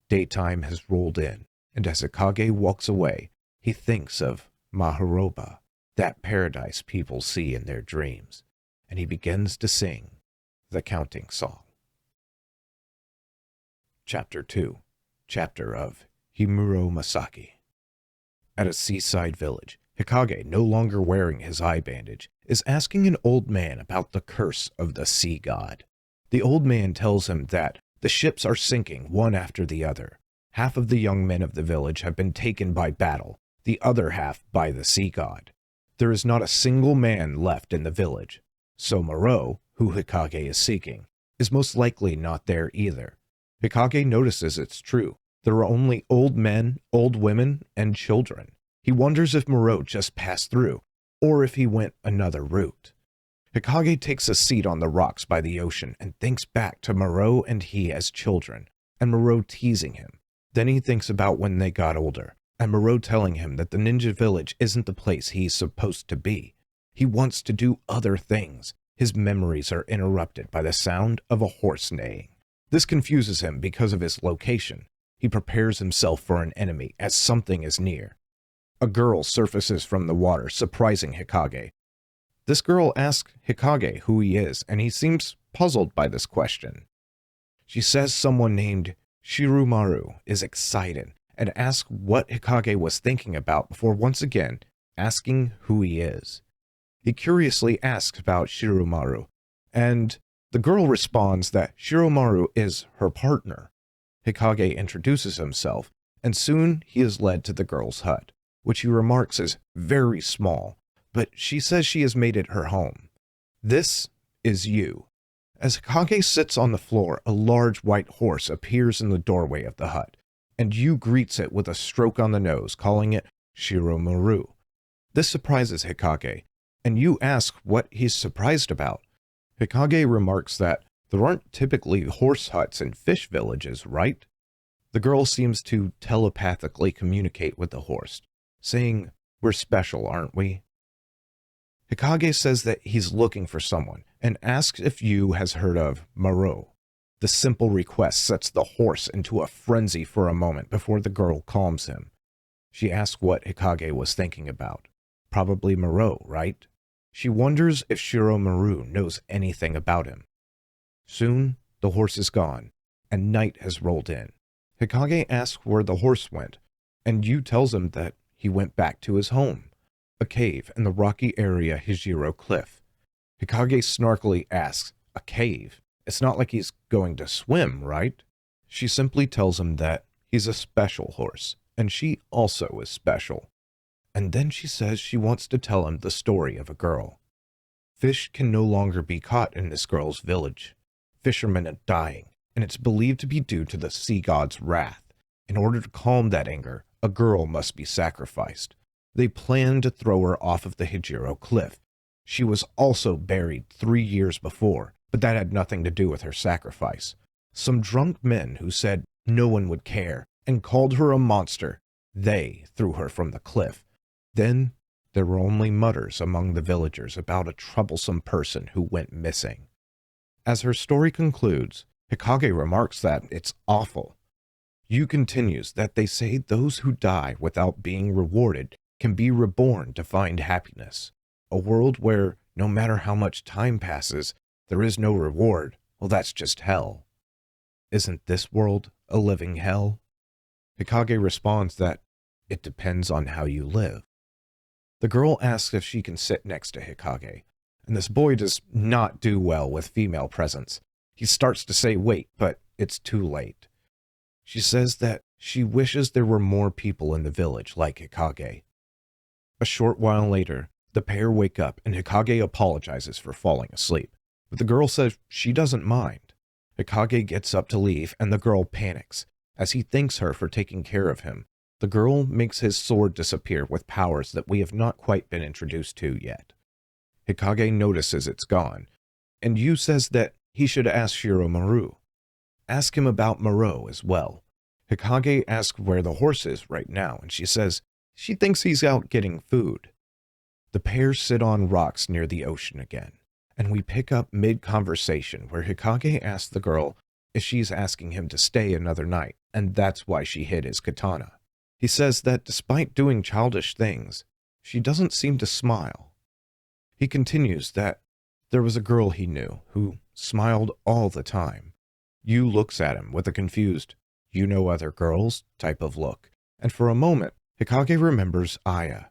Daytime has rolled in, and as Hikage walks away, he thinks of Maharoba, that paradise people see in their dreams, and he begins to sing the counting song. Chapter 2, Chapter of Himuro Masaki. At a seaside village, Hikage, no longer wearing his eye bandage, is asking an old man about the curse of the sea god. The old man tells him that the ships are sinking one after the other. Half of the young men of the village have been taken by battle, the other half by the sea god. There is not a single man left in the village, so Moro, who Hikage is seeking, is most likely not there either. Hikage notices it's true. There are only old men, old women, and children. He wonders if Moro just passed through, or if he went another route. Hikage takes a seat on the rocks by the ocean and thinks back to Moro and he as children, and Moro teasing him. Then he thinks about when they got older, and Moro telling him that the ninja village isn't the place he's supposed to be. He wants to do other things. His memories are interrupted by the sound of a horse neighing. This confuses him because of his location. He prepares himself for an enemy as something is near. A girl surfaces from the water, surprising Hikage. This girl asks Hikage who he is, and he seems puzzled by this question. She says someone named Shirumaru is excited and asks what Hikage was thinking about before once again asking who he is. He curiously asks about Shirumaru, and the girl responds that Shirumaru is her partner. Hikage introduces himself, and soon he is led to the girl's hut, which he remarks is very small, but she says she has made it her home. This is Yu. As Hikage sits on the floor, a large white horse appears in the doorway of the hut, and Yu greets it with a stroke on the nose, calling it Shirumaru. This surprises Hikage, and Yu asks what he's surprised about. Hikage remarks that there aren't typically horse huts in fish villages, right? The girl seems to telepathically communicate with the horse, saying, "We're special, aren't we?" Hikage says that he's looking for someone and asks if Yu has heard of Maro. The simple request sets the horse into a frenzy for a moment before the girl calms him. She asks what Hikage was thinking about. Probably Maro, right? She wonders if Shiromaru knows anything about him. Soon, the horse is gone, and night has rolled in. Hikage asks where the horse went, and Yu tells him that he went back to his home, a cave in the rocky area Hijiro Cliff. Hikage snarkily asks, "A cave? It's not like he's going to swim, right?" She simply tells him that he's a special horse, and she also is special. And then she says she wants to tell him the story of a girl. Fish can no longer be caught in this girl's village. Fishermen are dying, and it's believed to be due to the sea god's wrath. In order to calm that anger, a girl must be sacrificed. They plan to throw her off of the Hijiro Cliff. She was also buried 3 years before, but that had nothing to do with her sacrifice. Some drunk men who said no one would care and called her a monster, they threw her from the cliff. Then there were only mutters among the villagers about a troublesome person who went missing. As her story concludes, Hikage remarks that it's awful. Yu continues that they say those who die without being rewarded can be reborn to find happiness. A world where, no matter how much time passes, there is no reward, well, that's just hell. Isn't this world a living hell? Hikage responds that it depends on how you live. The girl asks if she can sit next to Hikage, and this boy does not do well with female presence. He starts to say wait, but it's too late. She says that she wishes there were more people in the village like Hikage. A short while later, the pair wake up and Hikage apologizes for falling asleep, but the girl says she doesn't mind. Hikage gets up to leave and the girl panics. As he thanks her for taking care of him, the girl makes his sword disappear with powers that we have not quite been introduced to yet. Hikage notices it's gone, and Yu says that he should ask Shiromaru. Ask him about Maro as well. Hikage asks where the horse is right now, and she says she thinks he's out getting food. The pair sit on rocks near the ocean again, and we pick up mid-conversation where Hikage asks the girl if she's asking him to stay another night, and that's why she hid his katana. He says that despite doing childish things, she doesn't seem to smile. He continues that there was a girl he knew who smiled all the time. Yu looks at him with a confused, "You know other girls?" type of look, and for a moment, Hikage remembers Aya.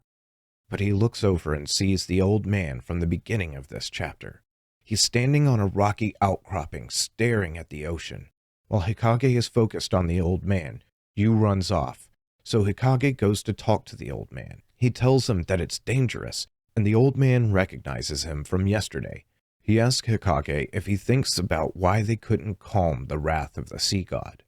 But he looks over and sees the old man from the beginning of this chapter. He's standing on a rocky outcropping, staring at the ocean. While Hikage is focused on the old man, Yu runs off, so Hikage goes to talk to the old man. He tells him that it's dangerous, and the old man recognizes him from yesterday. He asks Hikage if he thinks about why they couldn't calm the wrath of the sea god.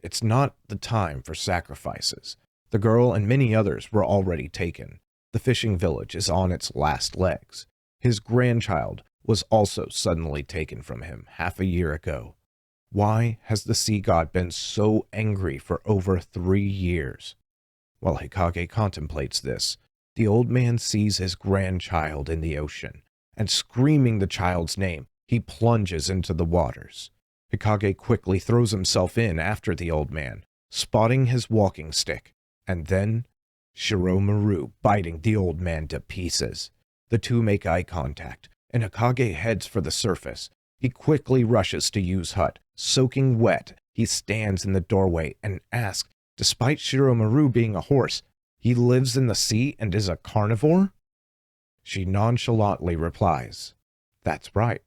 It's not the time for sacrifices. The girl and many others were already taken. The fishing village is on its last legs. His grandchild was also suddenly taken from him half a year ago. Why has the sea god been so angry for over 3 years? While Hikage contemplates this, the old man sees his grandchild in the ocean, and screaming the child's name, he plunges into the waters. Hikage quickly throws himself in after the old man, spotting his walking stick, and then Shiromaru biting the old man to pieces. The two make eye contact, and Hikage heads for the surface. He quickly rushes to Yu's hut. Soaking wet, he stands in the doorway and asks, despite Shiromaru being a horse, he lives in the sea and is a carnivore? She nonchalantly replies, "That's right."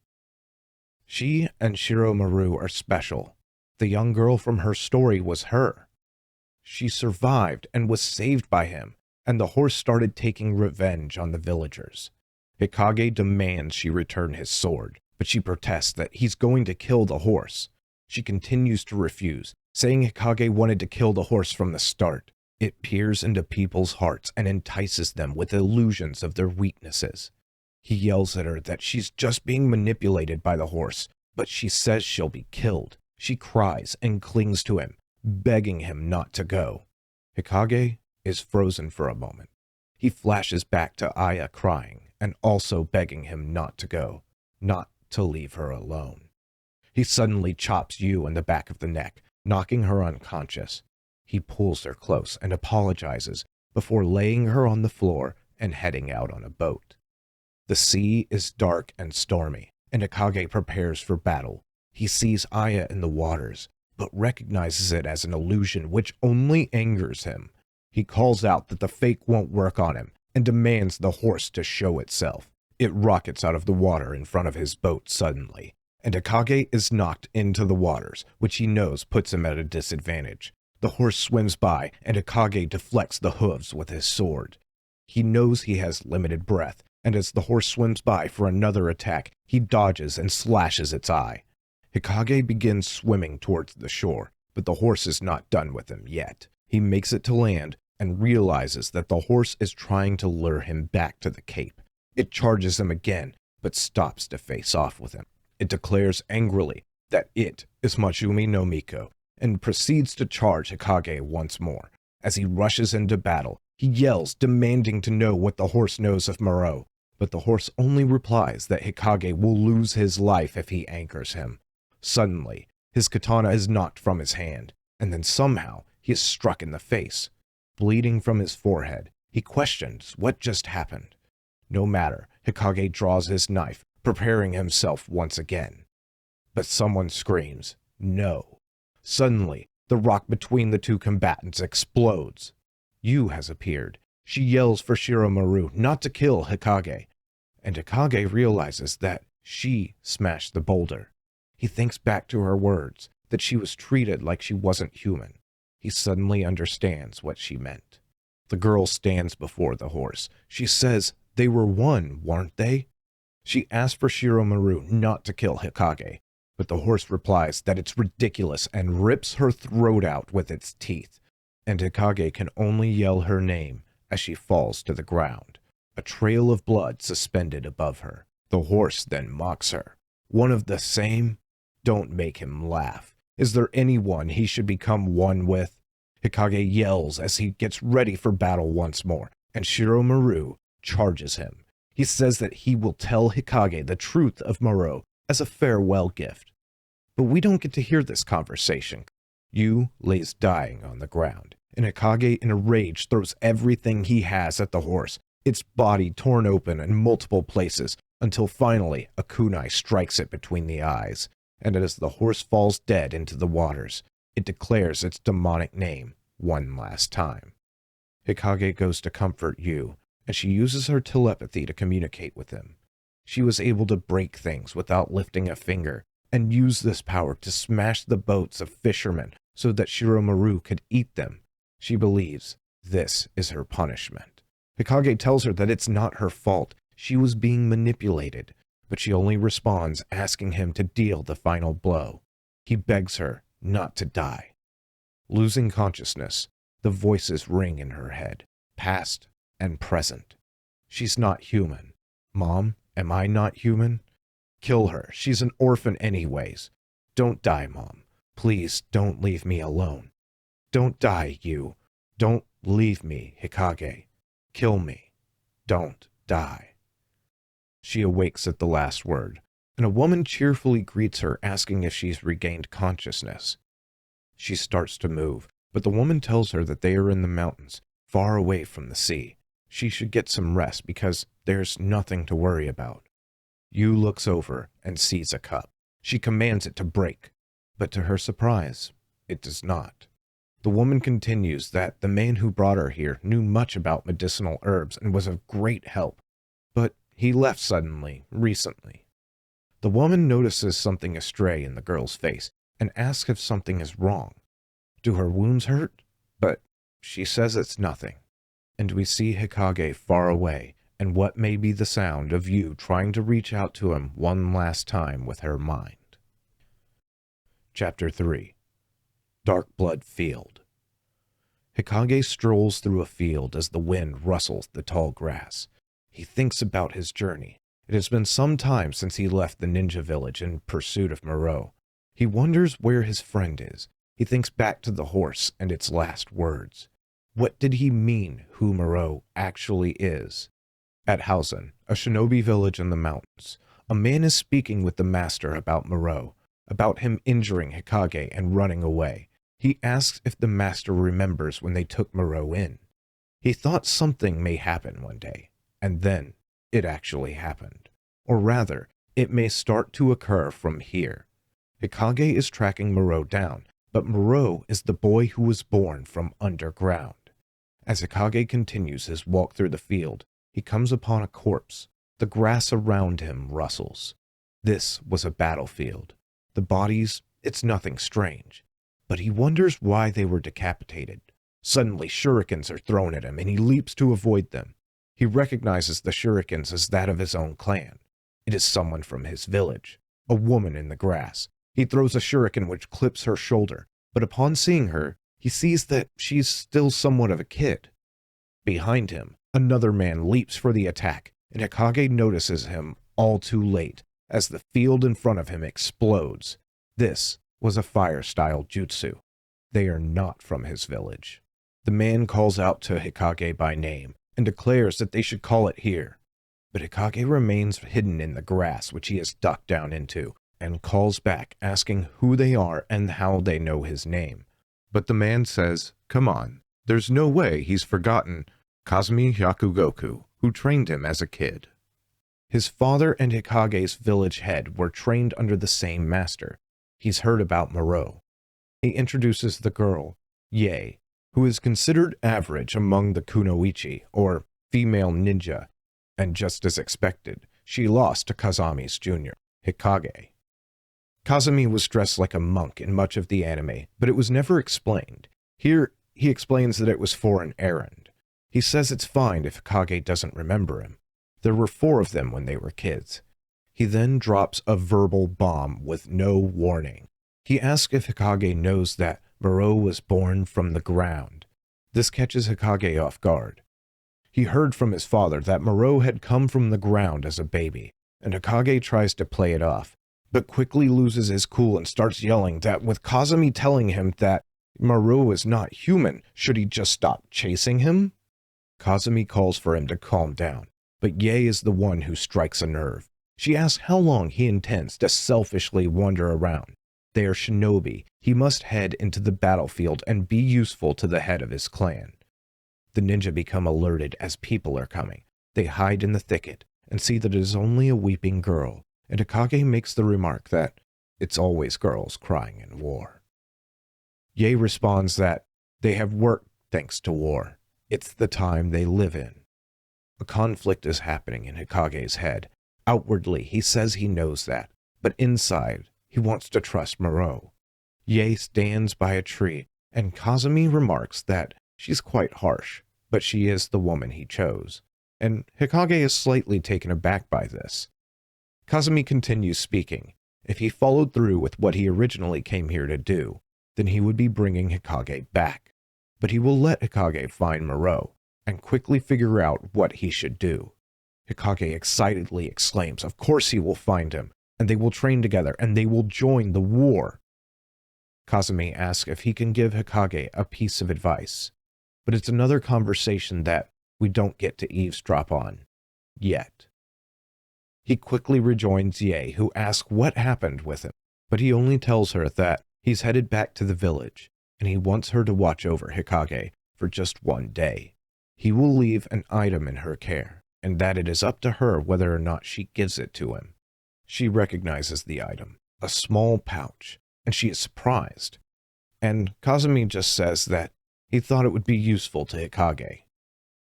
She and Shiromaru are special. The young girl from her story was her. She survived and was saved by him, and the horse started taking revenge on the villagers. Hikage demands she return his sword, but she protests that he's going to kill the horse. She continues to refuse, saying Hikage wanted to kill the horse from the start. It peers into people's hearts and entices them with illusions of their weaknesses. He yells at her that she's just being manipulated by the horse, but she says she'll be killed. She cries and clings to him, begging him not to go. Hikage is frozen for a moment. He flashes back to Aya crying and also begging him not to go, not to leave her alone. He suddenly chops Yu in the back of the neck, knocking her unconscious. He pulls her close and apologizes before laying her on the floor and heading out on a boat. The sea is dark and stormy, and Hikage prepares for battle. He sees Aya in the waters, but recognizes it as an illusion which only angers him. He calls out that the fake won't work on him and demands the horse to show itself. It rockets out of the water in front of his boat suddenly, and Hikage is knocked into the waters, which he knows puts him at a disadvantage. The horse swims by, and Hikage deflects the hooves with his sword. He knows he has limited breath, and as the horse swims by for another attack, he dodges and slashes its eye. Hikage begins swimming towards the shore, but the horse is not done with him yet. He makes it to land and realizes that the horse is trying to lure him back to the cape. It charges him again, but stops to face off with him. It declares angrily that it is Majumi no Miko, and proceeds to charge Hikage once more. As he rushes into battle, he yells, demanding to know what the horse knows of Moreau, but the horse only replies that Hikage will lose his life if he anchors him. Suddenly, his katana is knocked from his hand, and then somehow he is struck in the face. Bleeding from his forehead, he questions what just happened. No matter, Hikage draws his knife, preparing himself once again. But someone screams, "No." Suddenly, the rock between the two combatants explodes. Yu has appeared. She yells for Shiromaru not to kill Hikage, and Hikage realizes that she smashed the boulder. He thinks back to her words, that she was treated like she wasn't human. He suddenly understands what she meant. The girl stands before the horse. She says they were one, weren't they? She asks for Shiromaru not to kill Hikage, but the horse replies that it's ridiculous and rips her throat out with its teeth, and Hikage can only yell her name as she falls to the ground, a trail of blood suspended above her. The horse then mocks her. One of the same? Don't make him laugh. Is there anyone he should become one with? Hikage yells as he gets ready for battle once more, and Shiromaru charges him. He says that he will tell Hikage the truth of Moreau as a farewell gift. But we don't get to hear this conversation. Yu lays dying on the ground, and Hikage in a rage throws everything he has at the horse, its body torn open in multiple places, until finally a kunai strikes it between the eyes, and as the horse falls dead into the waters, it declares its demonic name one last time. Hikage goes to comfort Yu, and she uses her telepathy to communicate with him. She was able to break things without lifting a finger, and use this power to smash the boats of fishermen so that Shiromaru could eat them. She believes this is her punishment. Hikage tells her that it's not her fault. She was being manipulated, but she only responds asking him to deal the final blow. He begs her not to die. Losing consciousness, the voices ring in her head, past and present. She's not human. Mom, am I not human? Kill her. She's an orphan anyways. Don't die, Mom. Please don't leave me alone. Don't die, Yu. Don't leave me, Hikage. Kill me. Don't die. She awakes at the last word, and a woman cheerfully greets her, asking if she's regained consciousness. She starts to move, but the woman tells her that they are in the mountains, far away from the sea. She should get some rest because there's nothing to worry about. Yu looks over and sees a cup. She commands it to break, but to her surprise, it does not. The woman continues that the man who brought her here knew much about medicinal herbs and was of great help, but he left suddenly, recently. The woman notices something astray in the girl's face and asks if something is wrong. Do her wounds hurt? But she says it's nothing. And we see Hikage far away, and what may be the sound of Yu trying to reach out to him one last time with her mind. Chapter 3. Dark Blood Field. Hikage strolls through a field as the wind rustles the tall grass. He thinks about his journey, It has been some time since he left the ninja village in pursuit of Moreau. He wonders where his friend is. He thinks back to the horse and its last words. What did he mean who Moreau actually is? At Hausen, a shinobi village in the mountains, a man is speaking with the master about Moreau, about him injuring Hikage and running away. He asks if the master remembers when they took Moreau in. He thought something may happen one day, and then it actually happened. Or rather, it may start to occur from here. Hikage is tracking Moreau down, but Moreau is the boy who was born from underground. As Hikage continues his walk through the field, he comes upon a corpse. The grass around him rustles. This was a battlefield. The bodies, it's nothing strange. But he wonders why they were decapitated. Suddenly shurikens are thrown at him and he leaps to avoid them. He recognizes the shurikens as that of his own clan. It is someone from his village, a woman in the grass. He throws a shuriken which clips her shoulder, but upon seeing her, he sees that she's still somewhat of a kid. Behind him, another man leaps for the attack, and Hikage notices him all too late as the field in front of him explodes. This was a fire-style jutsu. They are not from his village. The man calls out to Hikage by name and declares that they should call it here. But Hikage remains hidden in the grass which he has ducked down into and calls back asking who they are and how they know his name. But the man says, "Come on, there's no way he's forgotten Kazumi Hyakugoku, who trained him as a kid." His father and Hikage's village head were trained under the same master. He's heard about Moreau. He introduces the girl, Yae, who is considered average among the kunoichi, or female ninja, and just as expected, she lost to Kazami's junior, Hikage. Kazumi was dressed like a monk in much of the anime, but it was never explained. Here, he explains that it was for an errand. He says it's fine if Hikage doesn't remember him. There were 4 of them when they were kids. He then drops a verbal bomb with no warning. He asks if Hikage knows that Moreau was born from the ground. This catches Hikage off guard. He heard from his father that Moreau had come from the ground as a baby, and Hikage tries to play it off, but quickly loses his cool and starts yelling that with Kazumi telling him that Moreau is not human, should he just stop chasing him? Kazumi calls for him to calm down, but Yae is the one who strikes a nerve. She asks how long he intends to selfishly wander around. They are shinobi. He must head into the battlefield and be useful to the head of his clan. The ninja become alerted as people are coming. They hide in the thicket and see that it is only a weeping girl, and Hikage makes the remark that it's always girls crying in war. Yae responds that they have worked thanks to war. It's the time they live in. A conflict is happening in Hikage's head. Outwardly, he says he knows that, but inside, he wants to trust Moreau. Yae stands by a tree, and Kazumi remarks that she's quite harsh, but she is the woman he chose, and Hikage is slightly taken aback by this. Kazumi continues speaking. If he followed through with what he originally came here to do, then he would be bringing Hikage back. But he will let Hikage find Moreau, and quickly figure out what he should do. Hikage excitedly exclaims, of course he will find him, and they will train together, and they will join the war. Kazumi asks if he can give Hikage a piece of advice, but it's another conversation that we don't get to eavesdrop on yet. He quickly rejoins Yae, who asks what happened with him, but he only tells her that he's headed back to the village, and he wants her to watch over Hikage for just one day. He will leave an item in her care, and that it is up to her whether or not she gives it to him. She recognizes the item, a small pouch, and she is surprised. And Kazumi just says that he thought it would be useful to Hikage.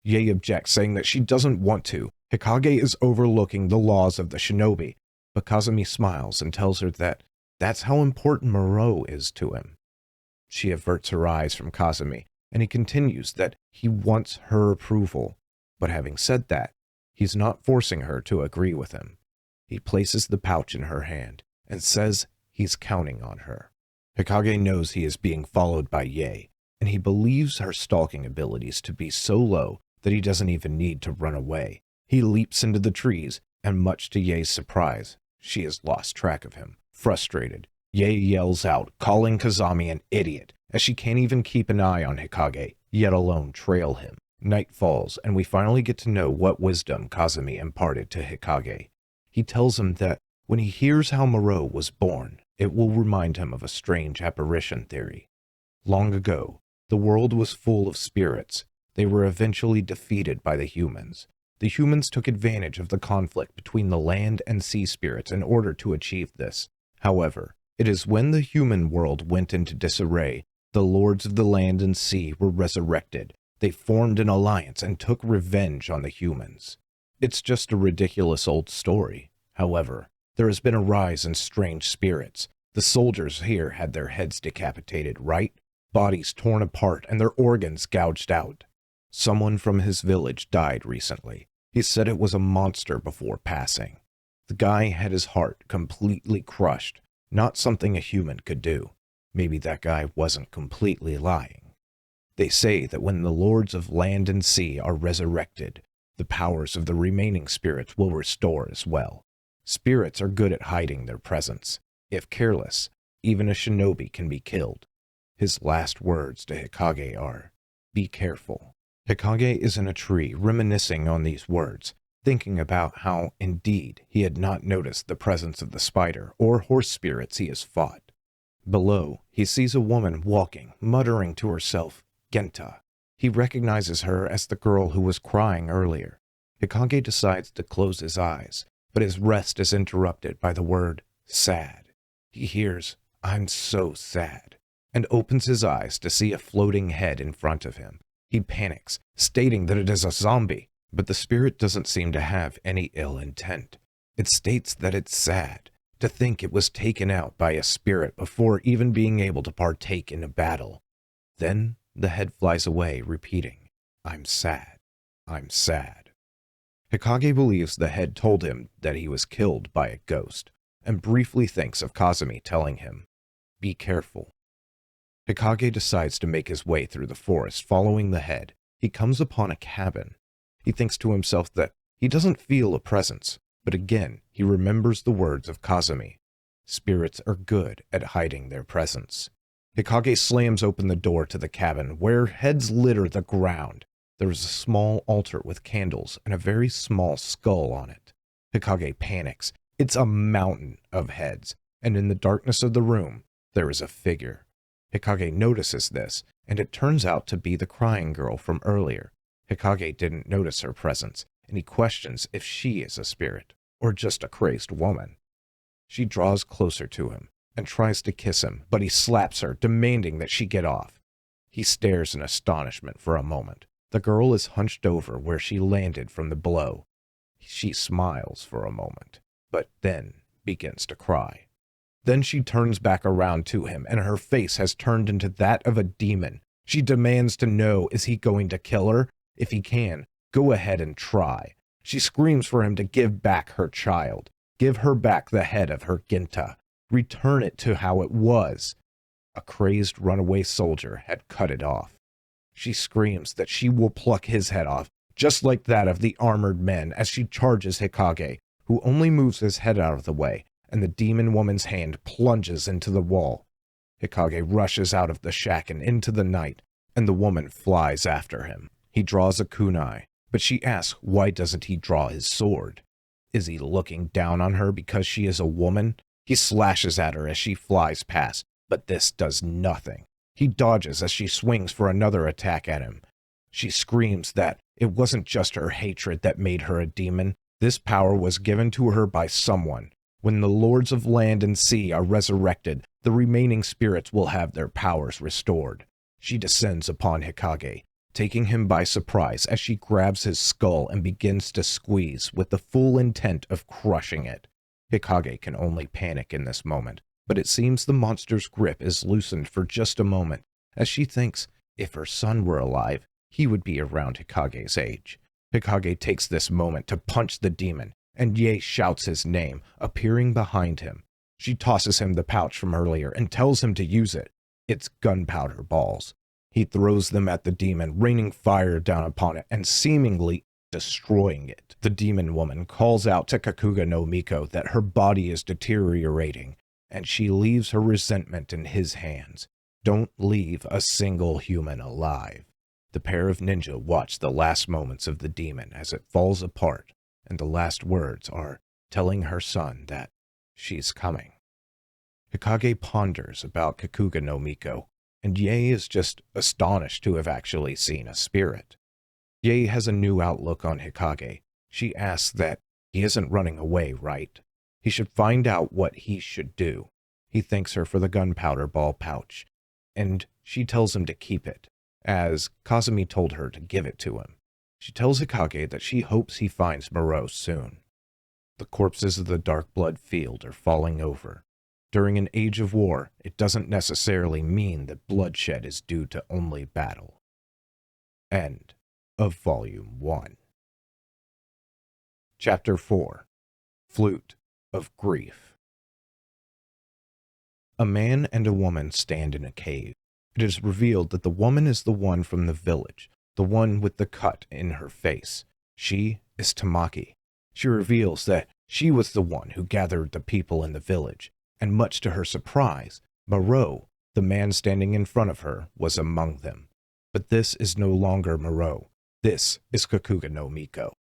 Yae objects, saying that she doesn't want to. Hikage is overlooking the laws of the shinobi, but Kazumi smiles and tells her that that's how important Moreau is to him. She averts her eyes from Kazumi, and he continues that he wants her approval, but having said that, he's not forcing her to agree with him. He places the pouch in her hand and says he's counting on her. Hikage knows he is being followed by Yae, and he believes her stalking abilities to be so low that he doesn't even need to run away. He leaps into the trees, and much to Ye's surprise, she has lost track of him. Frustrated, Ye yells out, calling Kazami an idiot, as she can't even keep an eye on Hikage, yet alone trail him. Night falls, and we finally get to know what wisdom Kazami imparted to Hikage. He tells him that when he hears how Moreau was born, it will remind him of a strange apparition theory. Long ago, the world was full of spirits. They were eventually defeated by the humans. The humans took advantage of the conflict between the land and sea spirits in order to achieve this. However, it is when the human world went into disarray, the lords of the land and sea were resurrected. They formed an alliance and took revenge on the humans. It's just a ridiculous old story. However, there has been a rise in strange spirits. The soldiers here had their heads decapitated, right? Bodies torn apart and their organs gouged out. Someone from his village died recently. He said it was a monster before passing. The guy had his heart completely crushed, not something a human could do. Maybe that guy wasn't completely lying. They say that when the lords of land and sea are resurrected, the powers of the remaining spirits will restore as well. Spirits are good at hiding their presence. If careless, even a shinobi can be killed. His last words to Hikage are, "Be careful." Hikage is in a tree reminiscing on these words, thinking about how, indeed, he had not noticed the presence of the spider or horse spirits he has fought. Below, he sees a woman walking, muttering to herself, "Genta." He recognizes her as the girl who was crying earlier. Hikage decides to close his eyes, but his rest is interrupted by the word, "sad." He hears, "I'm so sad," and opens his eyes to see a floating head in front of him. He panics, stating that it is a zombie, but the spirit doesn't seem to have any ill intent. It states that it's sad to think it was taken out by a spirit before even being able to partake in a battle. Then the head flies away, repeating, "I'm sad, I'm sad." Hikage believes the head told him that he was killed by a ghost, and briefly thinks of Kazami telling him, "Be careful." Hikage decides to make his way through the forest following the head. He comes upon a cabin. He thinks to himself that he doesn't feel a presence, but again he remembers the words of Kazami. Spirits are good at hiding their presence. Hikage slams open the door to the cabin, where heads litter the ground. There is a small altar with candles and a very small skull on it. Hikage panics. It's a mountain of heads, and in the darkness of the room, there is a figure. Hikage notices this, and it turns out to be the crying girl from earlier. Hikage didn't notice her presence, and he questions if she is a spirit, or just a crazed woman. She draws closer to him, and tries to kiss him, but he slaps her, demanding that she get off. He stares in astonishment for a moment. The girl is hunched over where she landed from the blow. She smiles for a moment, but then begins to cry. Then she turns back around to him, and her face has turned into that of a demon. She demands to know, is he going to kill her? If he can, go ahead and try. She screams for him to give back her child. Give her back the head of her Genta. Return it to how it was. A crazed runaway soldier had cut it off. She screams that she will pluck his head off, just like that of the armored men, as she charges Hikage, who only moves his head out of the way, and the demon woman's hand plunges into the wall. Hikage rushes out of the shack and into the night, and the woman flies after him. He draws a kunai, but she asks why doesn't he draw his sword? Is he looking down on her because she is a woman? He slashes at her as she flies past, but this does nothing. He dodges as she swings for another attack at him. She screams that it wasn't just her hatred that made her a demon. This power was given to her by someone. When the lords of land and sea are resurrected, the remaining spirits will have their powers restored. She descends upon Hikage, taking him by surprise as she grabs his skull and begins to squeeze with the full intent of crushing it. Hikage can only panic in this moment, but it seems the monster's grip is loosened for just a moment, as she thinks if her son were alive, he would be around Hikage's age. Hikage takes this moment to punch the demon, and Ye shouts his name, appearing behind him. She tosses him the pouch from earlier and tells him to use it. It's gunpowder balls. He throws them at the demon, raining fire down upon it and seemingly destroying it. The demon woman calls out to Kakuga no Miko that her body is deteriorating, and she leaves her resentment in his hands. Don't leave a single human alive. The pair of ninja watch the last moments of the demon as it falls apart, and the last words are telling her son that she's coming. Hikage ponders about Kakuga no Miko, and Yae is just astonished to have actually seen a spirit. Yae has a new outlook on Hikage. She asks that he isn't running away, right? He should find out what he should do. He thanks her for the gunpowder ball pouch, and she tells him to keep it, as Kazumi told her to give it to him. She tells Hikage that she hopes he finds Moreau soon. The corpses of the Dark Blood Field are falling over. During an age of war, it doesn't necessarily mean that bloodshed is due to only battle. End of Volume 1. Chapter 4. Flute of Grief. A man and a woman stand in a cave. It is revealed that the woman is the one from the village, the one with the cut in her face. She is Tamaki. She reveals that she was the one who gathered the people in the village, and much to her surprise, Moreau, the man standing in front of her, was among them. But this is no longer Moreau. This is Kakuga no Miko.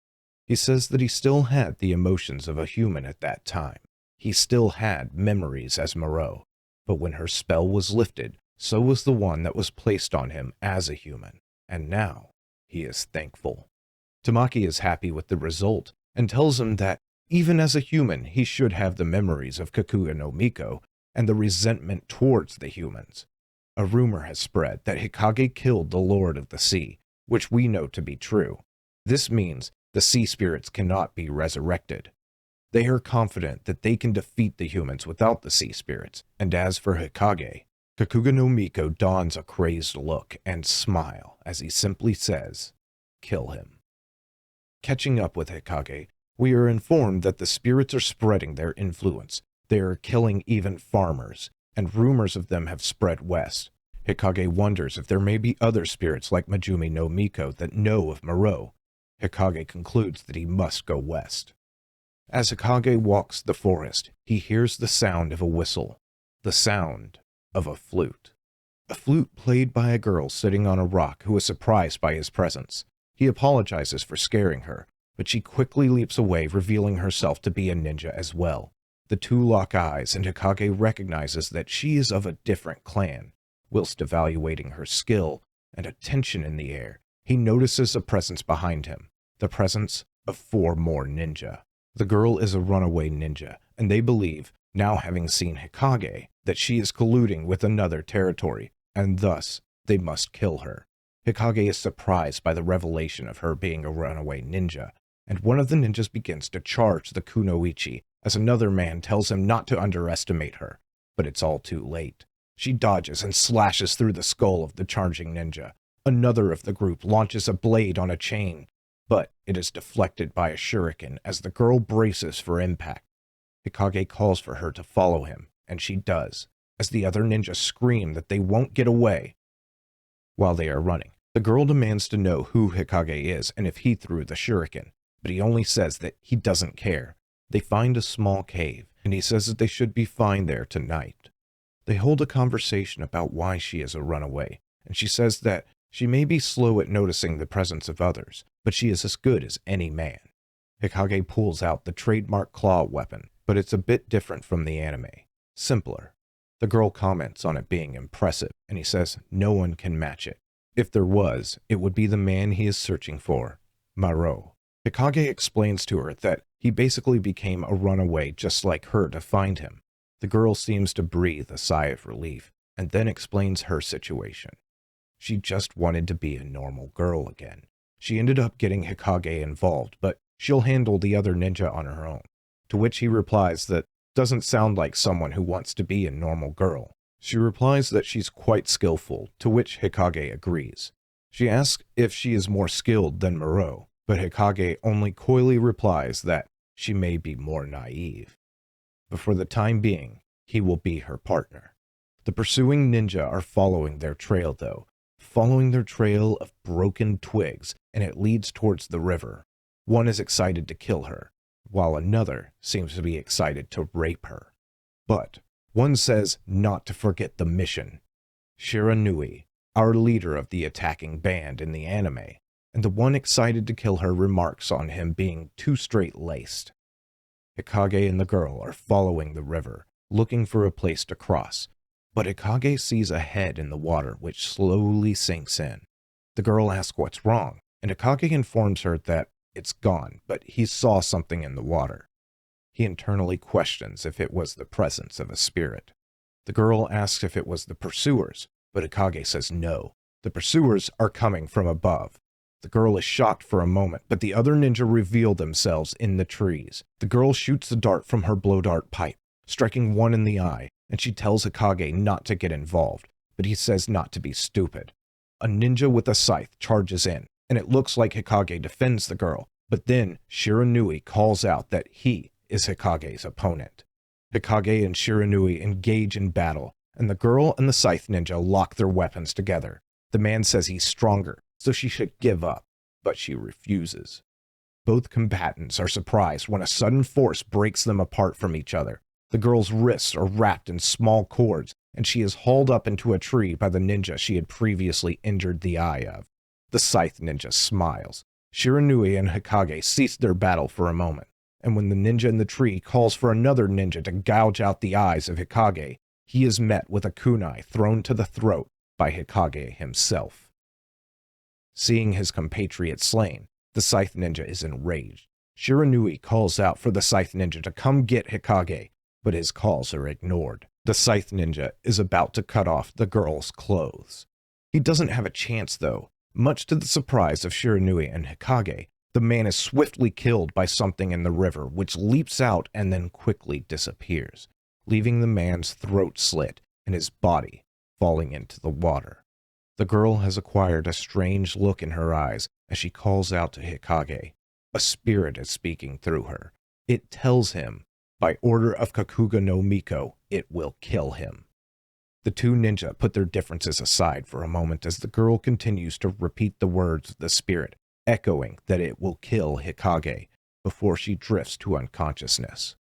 He says that he still had the emotions of a human at that time. He still had memories as Moreau, but when her spell was lifted, so was the one that was placed on him as a human, and now he is thankful. Tamaki is happy with the result, and tells him that even as a human he should have the memories of Kakuga no Miko and the resentment towards the humans. A rumor has spread that Hikage killed the Lord of the Sea, which we know to be true. This means the sea spirits cannot be resurrected. They are confident that they can defeat the humans without the sea spirits, and as for Hikage, Kakuga no Miko dons a crazed look and smile as he simply says, "Kill him." Catching up with Hikage, we are informed that the spirits are spreading their influence. They are killing even farmers, and rumors of them have spread west. Hikage wonders if there may be other spirits like Majumi no Miko that know of Moreau. Hikage concludes that he must go west. As Hikage walks the forest, he hears the sound of a whistle, the sound of a flute. A flute played by a girl sitting on a rock who is surprised by his presence. He apologizes for scaring her, but she quickly leaps away, revealing herself to be a ninja as well. The two lock eyes, and Hikage recognizes that she is of a different clan. Whilst evaluating her skill and a tension in the air, he notices a presence behind him, the presence of 4 more ninja. The girl is a runaway ninja, and they believe, now having seen Hikage, that she is colluding with another territory, and thus they must kill her. Hikage is surprised by the revelation of her being a runaway ninja, and one of the ninjas begins to charge the kunoichi as another man tells him not to underestimate her, but it's all too late. She dodges and slashes through the skull of the charging ninja. Another of the group launches a blade on a chain, but it is deflected by a shuriken as the girl braces for impact. Hikage calls for her to follow him, and she does, as the other ninjas scream that they won't get away. While they are running, the girl demands to know who Hikage is and if he threw the shuriken, but he only says that he doesn't care. They find a small cave, and he says that they should be fine there tonight. They hold a conversation about why she is a runaway, and she says that she may be slow at noticing the presence of others, but she is as good as any man. Hikage pulls out the trademark claw weapon, but it's a bit different from the anime. Simpler. The girl comments on it being impressive, and he says no one can match it. If there was, it would be the man he is searching for, Moreau. Hikage explains to her that he basically became a runaway just like her to find him. The girl seems to breathe a sigh of relief, and then explains her situation. She just wanted to be a normal girl again. She ended up getting Hikage involved, but she'll handle the other ninja on her own. To which he replies that doesn't sound like someone who wants to be a normal girl. She replies that she's quite skillful, to which Hikage agrees. She asks if she is more skilled than Moreau, but Hikage only coyly replies that she may be more naive. But for the time being, he will be her partner. The pursuing ninja are following their trail though, following their trail of broken twigs, and it leads towards the river. One is excited to kill her, while another seems to be excited to rape her. But one says not to forget the mission. Shiranui, our leader of the attacking band in the anime, and the one excited to kill her remarks on him being too straight-laced. Hikage and the girl are following the river, looking for a place to cross, but Hikage sees a head in the water which slowly sinks in. The girl asks what's wrong, and Hikage informs her that it's gone, but he saw something in the water. He internally questions if it was the presence of a spirit. The girl asks if it was the pursuers, but Hikage says no. The pursuers are coming from above. The girl is shocked for a moment, but the other ninja reveal themselves in the trees. The girl shoots the dart from her blow dart pipe, striking one in the eye, and she tells Hikage not to get involved, but he says not to be stupid. A ninja with a scythe charges in, and it looks like Hikage defends the girl, but then Shiranui calls out that he is Hikage's opponent. Hikage and Shiranui engage in battle, and the girl and the scythe ninja lock their weapons together. The man says he's stronger, so she should give up, but she refuses. Both combatants are surprised when a sudden force breaks them apart from each other. The girl's wrists are wrapped in small cords, and she is hauled up into a tree by the ninja she had previously injured the eye of. The scythe ninja smiles. Shiranui and Hikage cease their battle for a moment, and when the ninja in the tree calls for another ninja to gouge out the eyes of Hikage, he is met with a kunai thrown to the throat by Hikage himself. Seeing his compatriot slain, the scythe ninja is enraged. Shiranui calls out for the scythe ninja to come get Hikage, but his calls are ignored. The scythe ninja is about to cut off the girl's clothes. He doesn't have a chance, though. Much to the surprise of Shiranui and Hikage, the man is swiftly killed by something in the river, which leaps out and then quickly disappears, leaving the man's throat slit and his body falling into the water. The girl has acquired a strange look in her eyes as she calls out to Hikage. A spirit is speaking through her. It tells him, by order of Kakuga no Miko, it will kill him. The two ninja put their differences aside for a moment as the girl continues to repeat the words of the spirit, echoing that it will kill Hikage before she drifts to unconsciousness.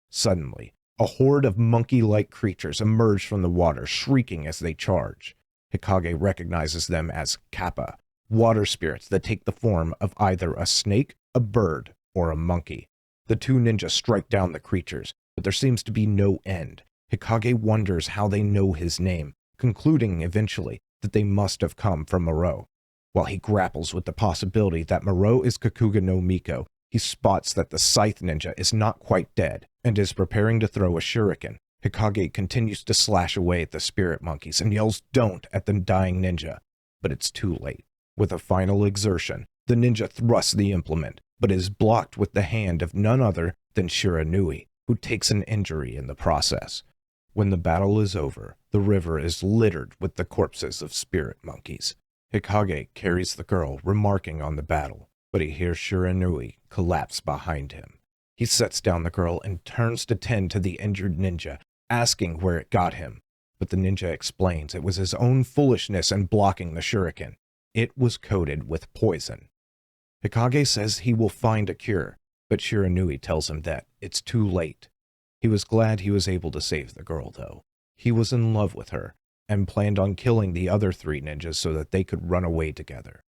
Suddenly, a horde of monkey-like creatures emerge from the water, shrieking as they charge. Hikage recognizes them as kappa, water spirits that take the form of either a snake, a bird, or a monkey. The two ninjas strike down the creatures, but there seems to be no end. Hikage wonders how they know his name, concluding eventually that they must have come from Moreau. While he grapples with the possibility that Moreau is Kakuga no Miko, he spots that the scythe ninja is not quite dead and is preparing to throw a shuriken. Hikage continues to slash away at the spirit monkeys and yells "don't" at the dying ninja, but it's too late. With a final exertion, the ninja thrusts the implement, but is blocked with the hand of none other than Shiranui, who takes an injury in the process. When the battle is over, the river is littered with the corpses of spirit monkeys. Hikage carries the girl, remarking on the battle, but he hears Shiranui collapse behind him. He sets down the girl and turns to tend to the injured ninja, asking where it got him, but the ninja explains it was his own foolishness in blocking the shuriken. It was coated with poison. Hikage says he will find a cure, but Shiranui tells him that it's too late. He was glad he was able to save the girl, though. He was in love with her, and planned on killing the other three ninjas so that they could run away together.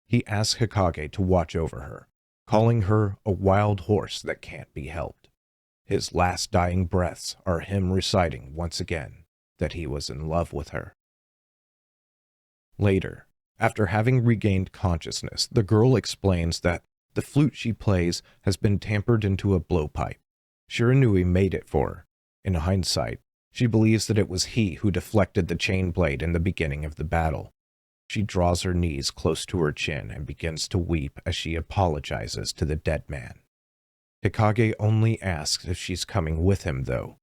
He asks Hikage to watch over her, calling her a wild horse that can't be helped. His last dying breaths are him reciting once again that he was in love with her. Later, after having regained consciousness, the girl explains that the flute she plays has been tampered into a blowpipe. Shiranui made it for her. In hindsight, she believes that it was he who deflected the chain blade in the beginning of the battle. She draws her knees close to her chin and begins to weep as she apologizes to the dead man. Hikage only asks if she's coming with him, though.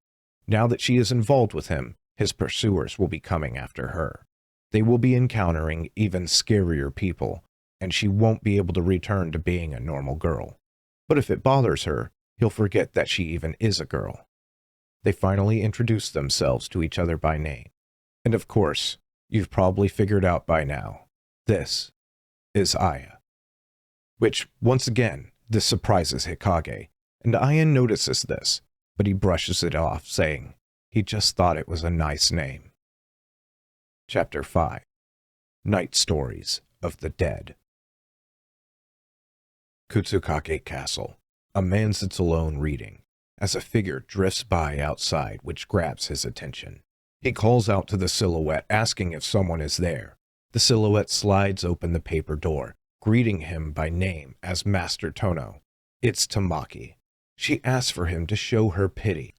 Now that she is involved with him, his pursuers will be coming after her. They will be encountering even scarier people, and she won't be able to return to being a normal girl. But if it bothers her, he'll forget that she even is a girl. They finally introduce themselves to each other by name. And of course, you've probably figured out by now, this is Aya. Which, once again, This surprises Hikage, and Aya notices this, but he brushes it off, saying he just thought it was a nice name. Chapter 5. Night Stories of the Dead. Kutsukake Castle. A man sits alone reading, as a figure drifts by outside which grabs his attention. He calls out to the silhouette, asking if someone is there. The silhouette slides open the paper door, greeting him by name as Master Tono. It's Tamaki. She asks for him to show her pity.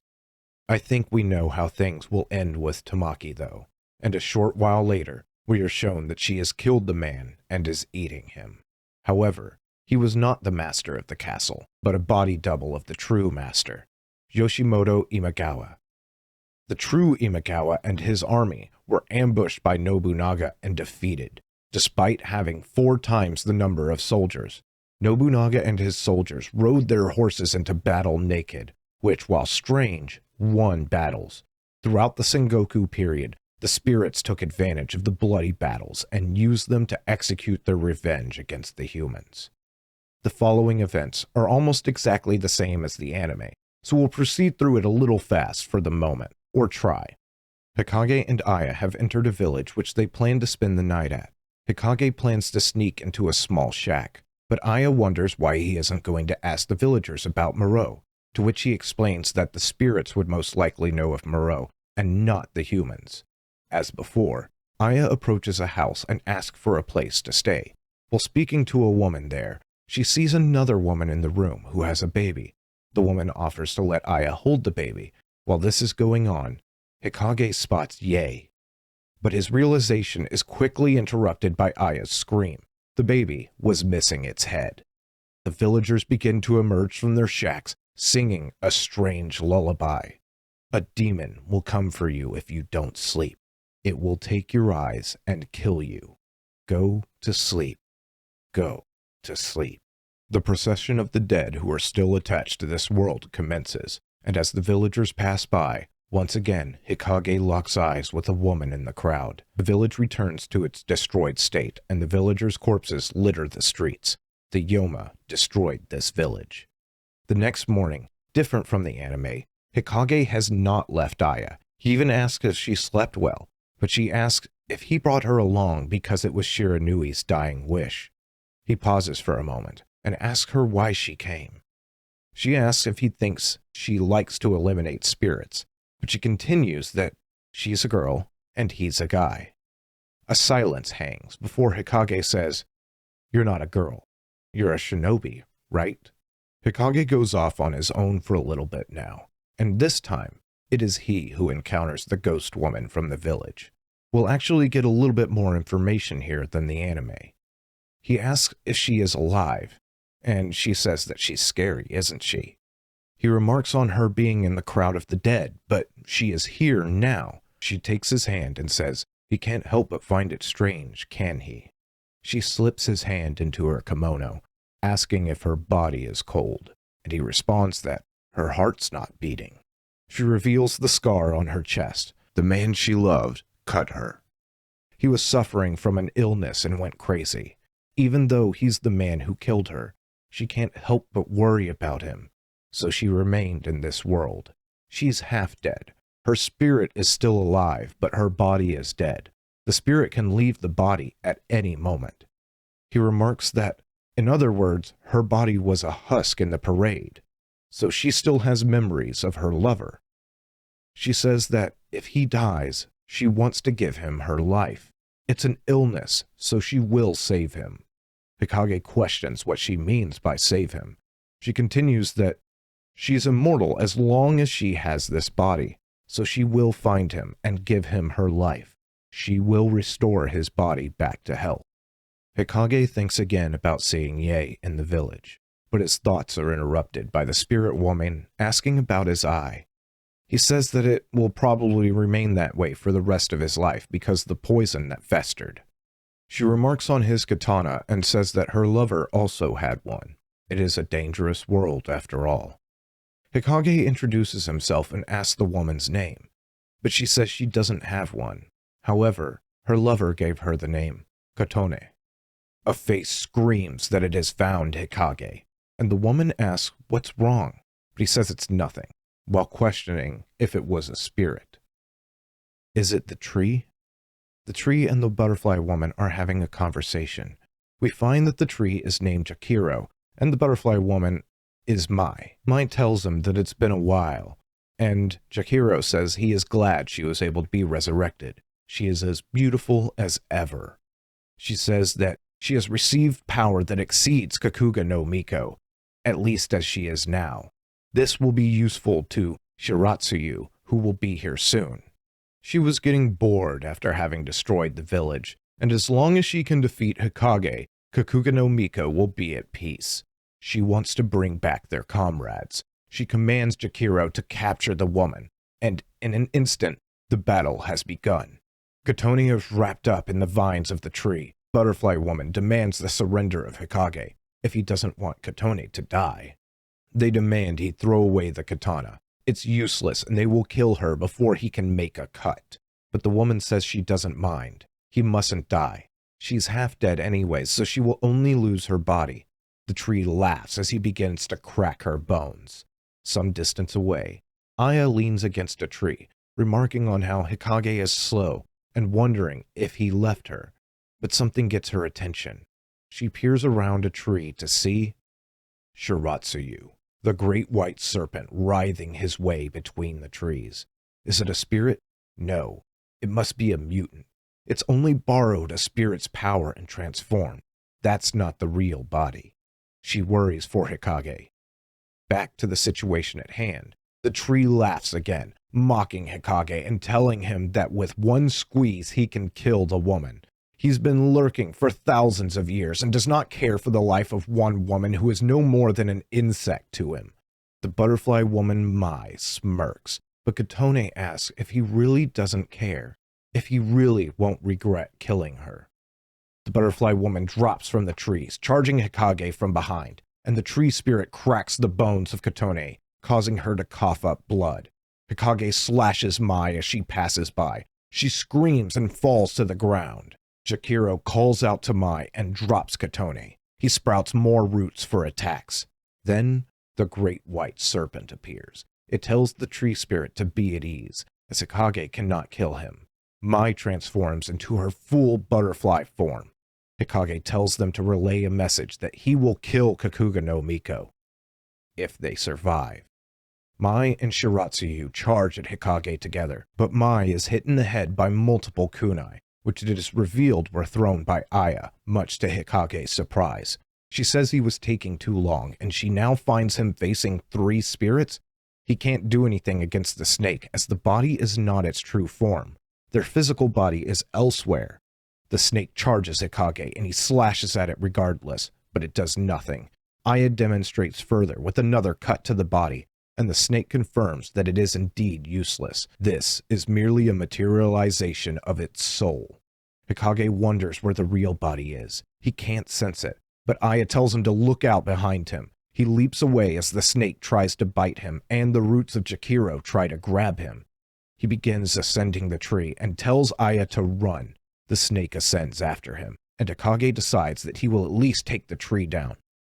I think we know how things will end with Tamaki, though, and a short while later, we are shown that she has killed the man and is eating him. However, he was not the master of the castle, but a body double of the true master, Yoshimoto Imagawa. The true Imagawa and his army were ambushed by Nobunaga and defeated, despite having 4 times the number of soldiers. Nobunaga and his soldiers rode their horses into battle naked, which, while strange, won battles. Throughout the Sengoku period, the spirits took advantage of the bloody battles and used them to execute their revenge against the humans. The following events are almost exactly the same as the anime, so we'll proceed through it a little fast for the moment, or try. Hikage and Aya have entered a village which they plan to spend the night at. Hikage plans to sneak into a small shack, but Aya wonders why he isn't going to ask the villagers about Moreau, to which he explains that the spirits would most likely know of Moreau, and not the humans. As before, Aya approaches a house and asks for a place to stay. While speaking to a woman there, she sees another woman in the room who has a baby. The woman offers to let Aya hold the baby. While this is going on, Hikage spots Yae. But his realization is quickly interrupted by Aya's scream. The baby was missing its head. The villagers begin to emerge from their shacks, singing a strange lullaby. A demon will come for you if you don't sleep. It will take your eyes and kill you. Go to sleep. Go to sleep. The procession of the dead who are still attached to this world commences, and as the villagers pass by, once again Hikage locks eyes with a woman in the crowd. The village returns to its destroyed state, and the villagers' corpses litter the streets. The Yoma destroyed this village. The next morning, different from the anime, Hikage has not left Aya. He even asks if she slept well, but she asks if he brought her along because it was Shiranui's dying wish. He pauses for a moment and asks her why she came. She asks if he thinks she likes to eliminate spirits, but she continues that she's a girl and he's a guy. A silence hangs before Hikage says, "You're not a girl. You're a shinobi, right?" Hikage goes off on his own for a little bit now, and this time, it is he who encounters the ghost woman from the village. We'll actually get a little bit more information here than the anime. He asks if she is alive, and she says that she's scary, isn't she? He remarks on her being in the crowd of the dead, but she is here now. She takes his hand and says he can't help but find it strange, can he? She slips his hand into her kimono, asking if her body is cold, and he responds that her heart's not beating. She reveals the scar on her chest. The man she loved cut her. He was suffering from an illness and went crazy. Even though he's the man who killed her, she can't help but worry about him, so she remained in this world. She's half dead. Her spirit is still alive, but her body is dead. The spirit can leave the body at any moment. He remarks that, in other words, her body was a husk in the parade, so she still has memories of her lover. She says that if he dies, she wants to give him her life. It's an illness, so she will save him. Hikage questions what she means by save him. She continues that she's immortal as long as she has this body, so she will find him and give him her life. She will restore his body back to health. Hikage thinks again about seeing Yae in the village, but his thoughts are interrupted by the spirit woman asking about his eye. He says that it will probably remain that way for the rest of his life because of the poison that festered. She remarks on his katana and says that her lover also had one. It is a dangerous world after all. Hikage introduces himself and asks the woman's name, but she says she doesn't have one. However, her lover gave her the name Katone. A face screams that it has found Hikage. and the woman asks what's wrong, but he says it's nothing, while questioning if it was a spirit. Is it the tree? The tree and the butterfly woman are having a conversation. We find that the tree is named Jakiro, and the butterfly woman is Mai. Mai tells him that it's been a while, and Jakiro says he is glad she was able to be resurrected. She is as beautiful as ever. She says that she has received power that exceeds Kakuga no Miko, at least as she is now. This will be useful to Shiratsuyu, who will be here soon. She was getting bored after having destroyed the village, and as long as she can defeat Hikage, Kakuga no Miko will be at peace. She wants to bring back their comrades. She commands Jakiro to capture the woman, and in an instant, the battle has begun. Kotone is wrapped up in the vines of the tree. Butterfly woman demands the surrender of Hikage if he doesn't want Kotone to die. They demand he throw away the katana. It's useless and they will kill her before he can make a cut. But the woman says she doesn't mind. He mustn't die. She's half dead anyways, so she will only lose her body. The tree laughs as he begins to crack her bones. Some distance away, Aya leans against a tree, remarking on how Hikage is slow and wondering if he left her. But something gets her attention. She peers around a tree to see Shiratsuyu, the great white serpent writhing his way between the trees. Is it a spirit? No, it must be a mutant. It's only borrowed a spirit's power and transformed. That's not the real body. She worries for Hikage. Back to the situation at hand. The tree laughs again, mocking Hikage and telling him that with one squeeze he can kill the woman. He's been lurking for thousands of years and does not care for the life of one woman who is no more than an insect to him. The butterfly woman Mai smirks, but Kotone asks if he really doesn't care, if he really won't regret killing her. The butterfly woman drops from the trees, charging Hikage from behind, and the tree spirit cracks the bones of Kotone, causing her to cough up blood. Hikage slashes Mai as she passes by. She screams and falls to the ground. Jakiro calls out to Mai and drops Kotone. He sprouts more roots for attacks. Then the great white serpent appears. It tells the tree spirit to be at ease, as Hikage cannot kill him. Mai transforms into her full butterfly form. Hikage tells them to relay a message that he will kill Kakuga no Miko, if they survive. Mai and Shiratsuyu charge at Hikage together, but Mai is hit in the head by multiple kunai, which it is revealed were thrown by Aya, much to Hikage's surprise. She says he was taking too long, and she now finds him facing 3 spirits. He can't do anything against the snake, as the body is not its true form. Their physical body is elsewhere. The snake charges Hikage, and he slashes at it regardless, but it does nothing. Aya demonstrates further with another cut to the body, and the snake confirms that it is indeed useless. This is merely a materialization of its soul. Hikage wonders where the real body is. He can't sense it, but Aya tells him to look out behind him. He leaps away as the snake tries to bite him, and the roots of Jakiro try to grab him. He begins ascending the tree and tells Aya to run. The snake ascends after him, and Hikage decides that he will at least take the tree down.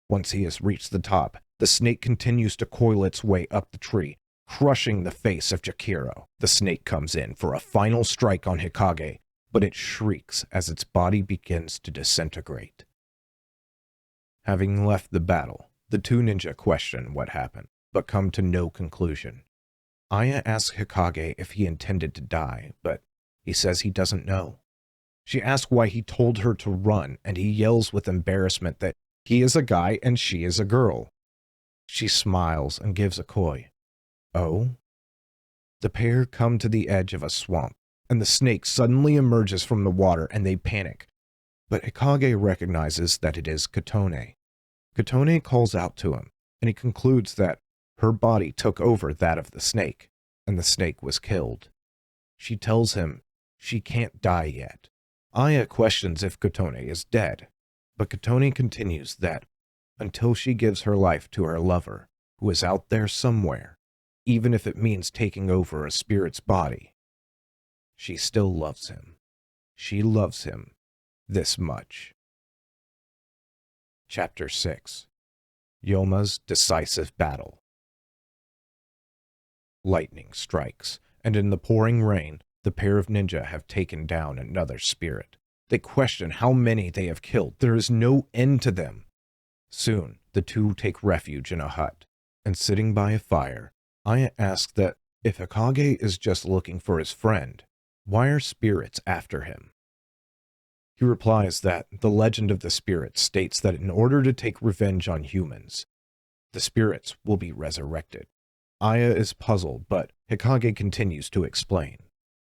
Once he has reached the top, the snake continues to coil its way up the tree, crushing the face of Jakiro. The snake comes in for a final strike on Hikage, but it shrieks as its body begins to disintegrate. Having left the battle, the 2 ninja question what happened, but come to no conclusion. Aya asks Hikage if he intended to die, but he says he doesn't know. She asks why he told her to run, and he yells with embarrassment that he is a guy and she is a girl. She smiles and gives a koi. Oh? The pair come to the edge of a swamp, and the snake suddenly emerges from the water and they panic. But Hikage recognizes that it is Kotone. Kotone calls out to him, and he concludes that her body took over that of the snake, and the snake was killed. She tells him she can't die yet. Aya questions if Kotone is dead, but Kotone continues that until she gives her life to her lover, who is out there somewhere, even if it means taking over a spirit's body, she still loves him. She loves him this much. Chapter 6. Yoma's decisive battle. Lightning strikes, and in the pouring rain, the pair of ninja have taken down another spirit. They question how many they have killed. There is no end to them. Soon, the two take refuge in a hut, and sitting by a fire, Aya asks that if Hikage is just looking for his friend, why are spirits after him? He replies that the legend of the spirits states that in order to take revenge on humans, the spirits will be resurrected. Aya is puzzled, but Hikage continues to explain.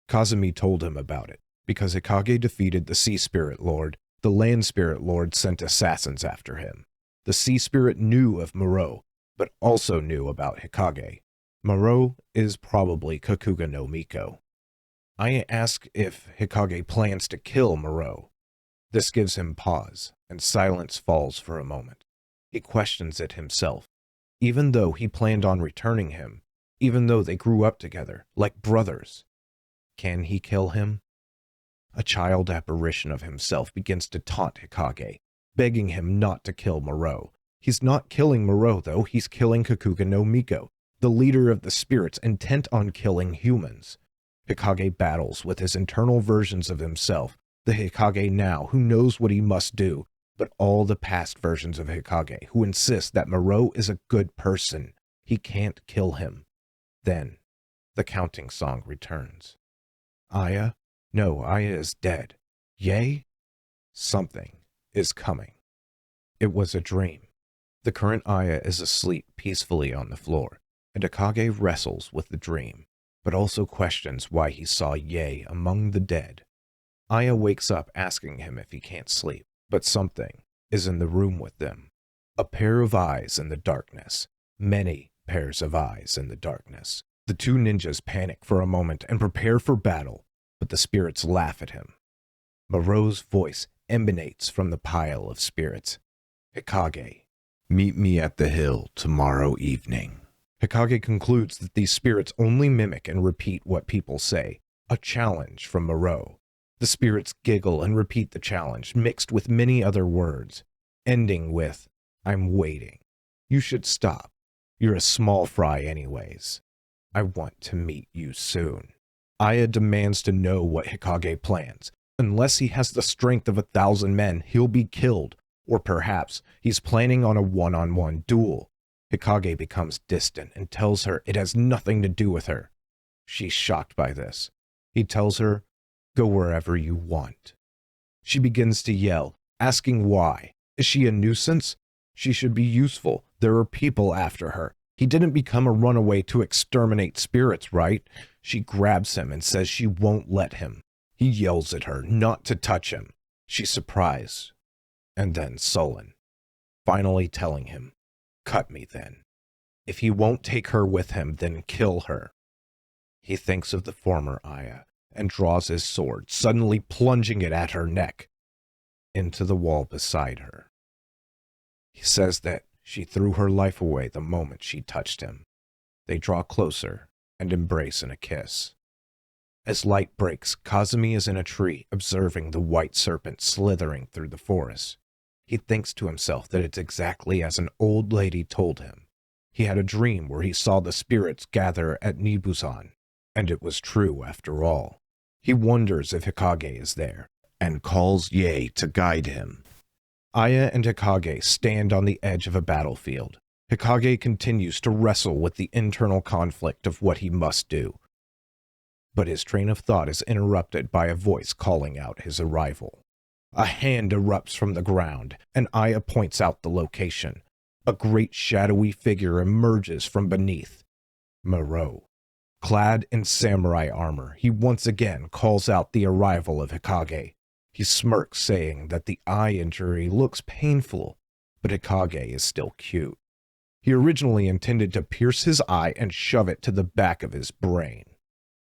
Kazumi told him about it. Because Hikage defeated the Sea Spirit Lord, the Land Spirit Lord sent assassins after him. The Sea Spirit knew of Muro, but also knew about Hikage. Muro is probably Kakuga no Miko. Aya asks if Hikage plans to kill Muro. This gives him pause, and silence falls for a moment. He questions it himself. Even though he planned on returning him, even though they grew up together, like brothers, can he kill him? A child apparition of himself begins to taunt Hikage, begging him not to kill Muro. He's not killing Muro, though. He's killing Kakuga no Miko, the leader of the spirits intent on killing humans. Hikage battles with his internal versions of himself, the Hikage now who knows what he must do, but all the past versions of Hikage who insist that Muro is a good person. He can't kill him. Then, the counting song returns. Aya? No, Aya is dead. Yay? Something is coming. It was a dream. The current Aya is asleep peacefully on the floor, and Hikage wrestles with the dream, but also questions why he saw Ye among the dead. Aya wakes up asking him if he can't sleep, but something is in the room with them. A pair of eyes in the darkness. Many pairs of eyes in the darkness. The two ninjas panic for a moment and prepare for battle, but the spirits laugh at him. Muro's voice emanates from the pile of spirits. Hikage, meet me at the hill tomorrow evening. Hikage concludes that these spirits only mimic and repeat what people say, a challenge from Muro. The spirits giggle and repeat the challenge, mixed with many other words, ending with, I'm waiting. You should stop. You're a small fry anyways. I want to meet you soon. Aya demands to know what Hikage plans. Unless he has the strength of 1,000 men, he'll be killed, or perhaps he's planning on a one-on-one duel. Hikage becomes distant and tells her it has nothing to do with her. She's shocked by this. He tells her, go wherever you want. She begins to yell, asking why. Is she a nuisance? She should be useful. There are people after her. He didn't become a runaway to exterminate spirits, right? She grabs him and says she won't let him. He yells at her not to touch him. She's surprised, and then sullen, finally telling him, cut me then. If he won't take her with him, then kill her. He thinks of the former Aya and draws his sword, suddenly plunging it at her neck, into the wall beside her. He says that she threw her life away the moment she touched him. They draw closer and embrace in a kiss. As light breaks, Kazumi is in a tree, observing the white serpent slithering through the forest. He thinks to himself that it's exactly as an old lady told him. He had a dream where he saw the spirits gather at Nibusan, and it was true after all. He wonders if Hikage is there, and calls Ye to guide him. Aya and Hikage stand on the edge of a battlefield. Hikage continues to wrestle with the internal conflict of what he must do. But his train of thought is interrupted by a voice calling out his arrival. A hand erupts from the ground, and Aya points out the location. A great shadowy figure emerges from beneath. Muro. Clad in samurai armor, he once again calls out the arrival of Hikage. He smirks, saying that the eye injury looks painful, but Hikage is still cute. He originally intended to pierce his eye and shove it to the back of his brain.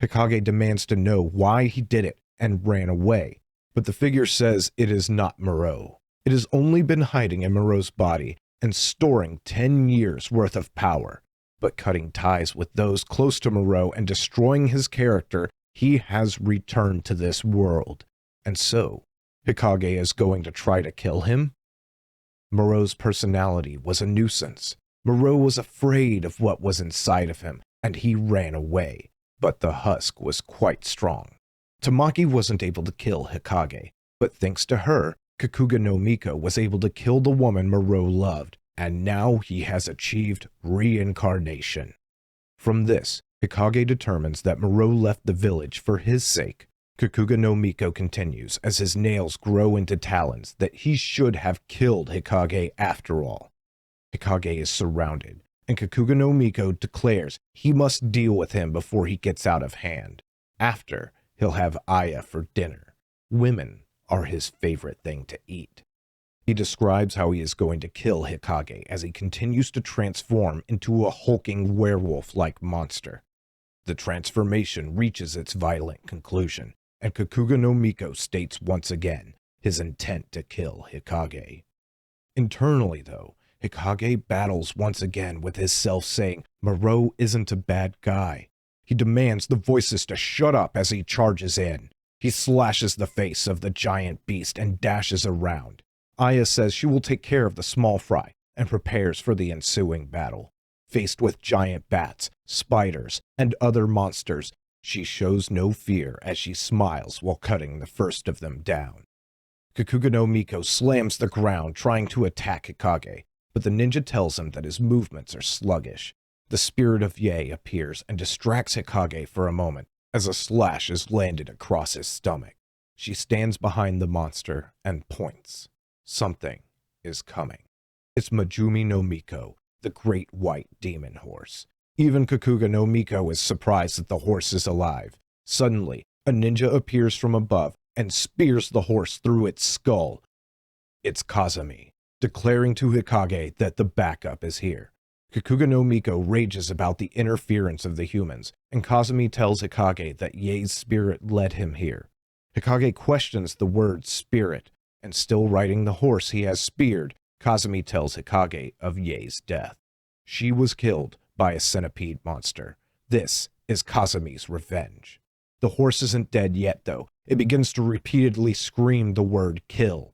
Hikage demands to know why he did it and ran away, but the figure says it is not Muro. It has only been hiding in Muro's body and storing 10 years' worth of power. But cutting ties with those close to Muro and destroying his character, he has returned to this world. And so, Hikage is going to try to kill him? Moreau's personality was a nuisance. Moreau was afraid of what was inside of him, and he ran away, but the husk was quite strong. Tamaki wasn't able to kill Hikage, but thanks to her, Kakuga no Miko was able to kill the woman Moreau loved, and now he has achieved reincarnation. From this, Hikage determines that Moreau left the village for his sake. Kakuga no Miko continues as his nails grow into talons that he should have killed Hikage after all. Hikage is surrounded, and Kakuga no Miko declares he must deal with him before he gets out of hand. After, he'll have Aya for dinner. Women are his favorite thing to eat. He describes how he is going to kill Hikage as he continues to transform into a hulking werewolf-like monster. The transformation reaches its violent conclusion, and Kakuga no Miko states once again his intent to kill Hikage. Internally, though, Hikage battles once again with his self saying Moreau isn't a bad guy. He demands the voices to shut up as he charges in. He slashes the face of the giant beast and dashes around. Aya says she will take care of the small fry and prepares for the ensuing battle. Faced with giant bats, spiders, and other monsters, she shows no fear as she smiles while cutting the first of them down. Kakuga no Miko slams the ground trying to attack Hikage, but the ninja tells him that his movements are sluggish. The spirit of Ye appears and distracts Hikage for a moment as a slash is landed across his stomach. She stands behind the monster and points. Something is coming. It's Majumi no Miko, the great white demon horse. Even Kakuga no Miko is surprised that the horse is alive. Suddenly, a ninja appears from above and spears the horse through its skull. It's Kazami, declaring to Hikage that the backup is here. Kakuga no Miko rages about the interference of the humans, and Kazami tells Hikage that Ye's spirit led him here. Hikage questions the word spirit, and still riding the horse he has speared, Kazami tells Hikage of Ye's death. She was killed by a centipede monster. This is Kazami's revenge. The horse isn't dead yet, though. It begins to repeatedly scream the word kill.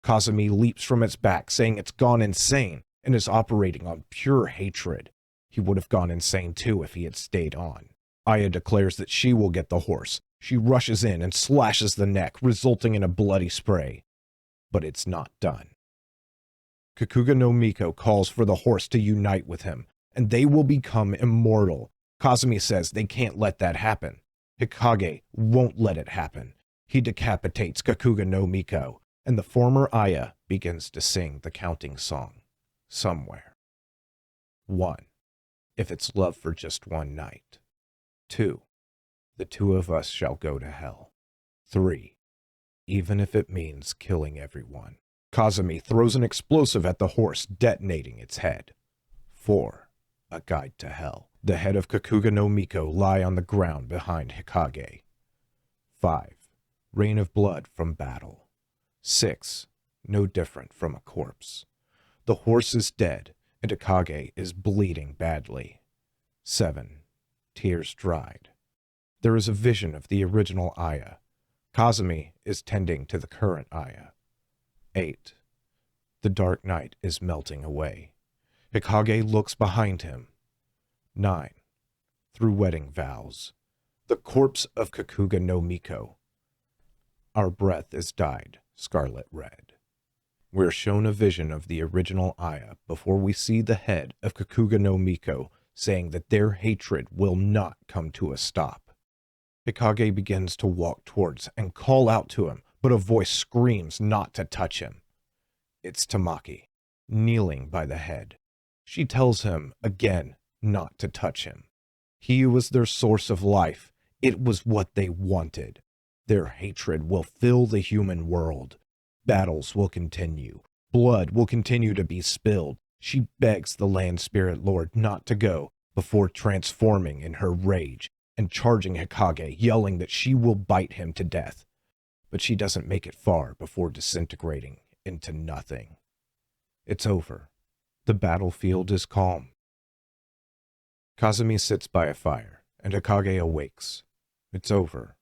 Kazami leaps from its back, saying it's gone insane and is operating on pure hatred. He would have gone insane too if he had stayed on. Aya declares that she will get the horse. She rushes in and slashes the neck, resulting in a bloody spray. But it's not done. Kakuga no Miko calls for the horse to unite with him, and they will become immortal. Kazami says they can't let that happen. Hikage won't let it happen. He decapitates Kakuga no Miko, and the former Aya begins to sing the counting song. Somewhere. 1. If it's love for just one night. 2. The two of us shall go to hell. 3. Even if it means killing everyone. Kazami throws an explosive at the horse, detonating its head. 4. A guide to hell. The head of Kakuga no Miko lie on the ground behind Hikage. 5. Rain of blood from battle. 6. No different from a corpse. The horse is dead, and Hikage is bleeding badly. 7. Tears dried. There is a vision of the original Aya. Kazami is tending to the current Aya. 8. The dark night is melting away. Hikage looks behind him. 9. Through wedding vows. The corpse of Kakuga no Miko. Our breath is dyed scarlet red. We're shown a vision of the original Aya before we see the head of Kakuga no Miko saying that their hatred will not come to a stop. Hikage begins to walk towards and call out to him, but a voice screams not to touch him. It's Tamaki, kneeling by the head. She tells him again not to touch him. He was their source of life. It was what they wanted. Their hatred will fill the human world. Battles will continue. Blood will continue to be spilled. She begs the land spirit lord not to go before transforming in her rage and charging Hikage, yelling that she will bite him to death. But she doesn't make it far before disintegrating into nothing. It's over. The battlefield is calm. Kazami sits by a fire, and Hikage awakes. It's over.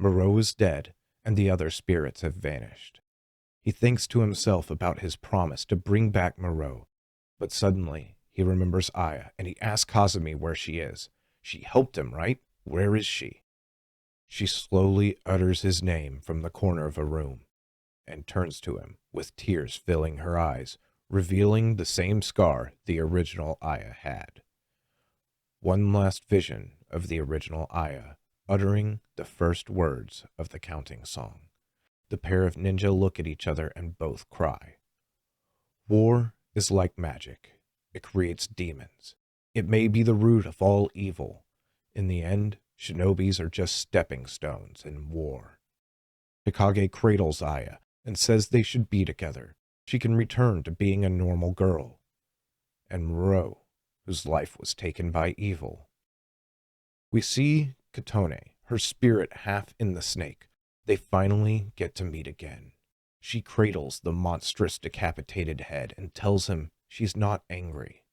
Moreau is dead, and the other spirits have vanished. He thinks to himself about his promise to bring back Moreau, but suddenly he remembers Aya and he asks Kazumi where she is. She helped him, right? Where is she? She slowly utters his name from the corner of a room and turns to him with tears filling her eyes, revealing the same scar the original Aya had. One last vision of the original Aya, uttering the first words of the counting song. The pair of ninja look at each other and both cry. War is like magic. It creates demons. It may be the root of all evil. In the end, shinobis are just stepping stones in war. Hikage cradles Aya and says they should be together. She can return to being a normal girl. And Moreau, whose life was taken by evil. We see Katone, her spirit half in the snake. They finally get to meet again. She cradles the monstrous decapitated head and tells him she's not angry.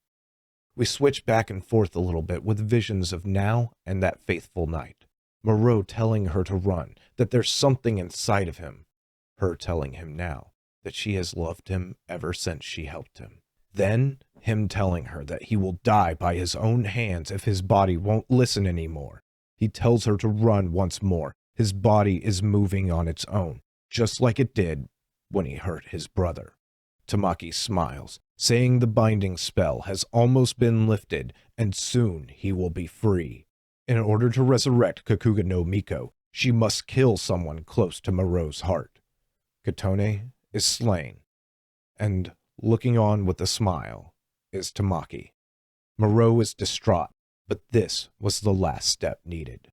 We switch back and forth a little bit with visions of now and that faithful night. Moreau telling her to run, that there's something inside of him. Her telling him now that she has loved him ever since she helped him. Then him telling her that he will die by his own hands if his body won't listen anymore. He tells her to run once more. His body is moving on its own, just like it did when he hurt his brother. Tamaki smiles, saying the binding spell has almost been lifted and soon he will be free. In order to resurrect Kakuga no Miko, she must kill someone close to Moreau's heart. Katone is slain, and looking on with a smile is Tamaki. Moreau is distraught, but this was the last step needed.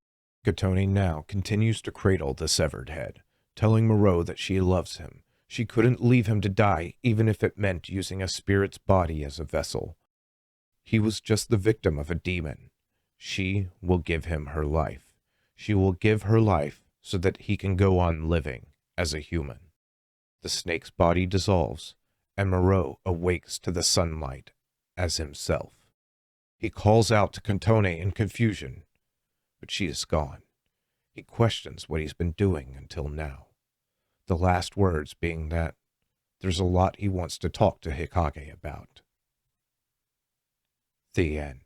Katone now continues to cradle the severed head, telling Moreau that she loves him. She couldn't leave him to die, even if it meant using a spirit's body as a vessel. He was just the victim of a demon. She will give him her life. She will give her life so that he can go on living as a human. The snake's body dissolves, and Moreau awakes to the sunlight as himself. He calls out to Katone in confusion, but she is gone. He questions what he's been doing until now. The last words being that there's a lot he wants to talk to Hikage about. The end.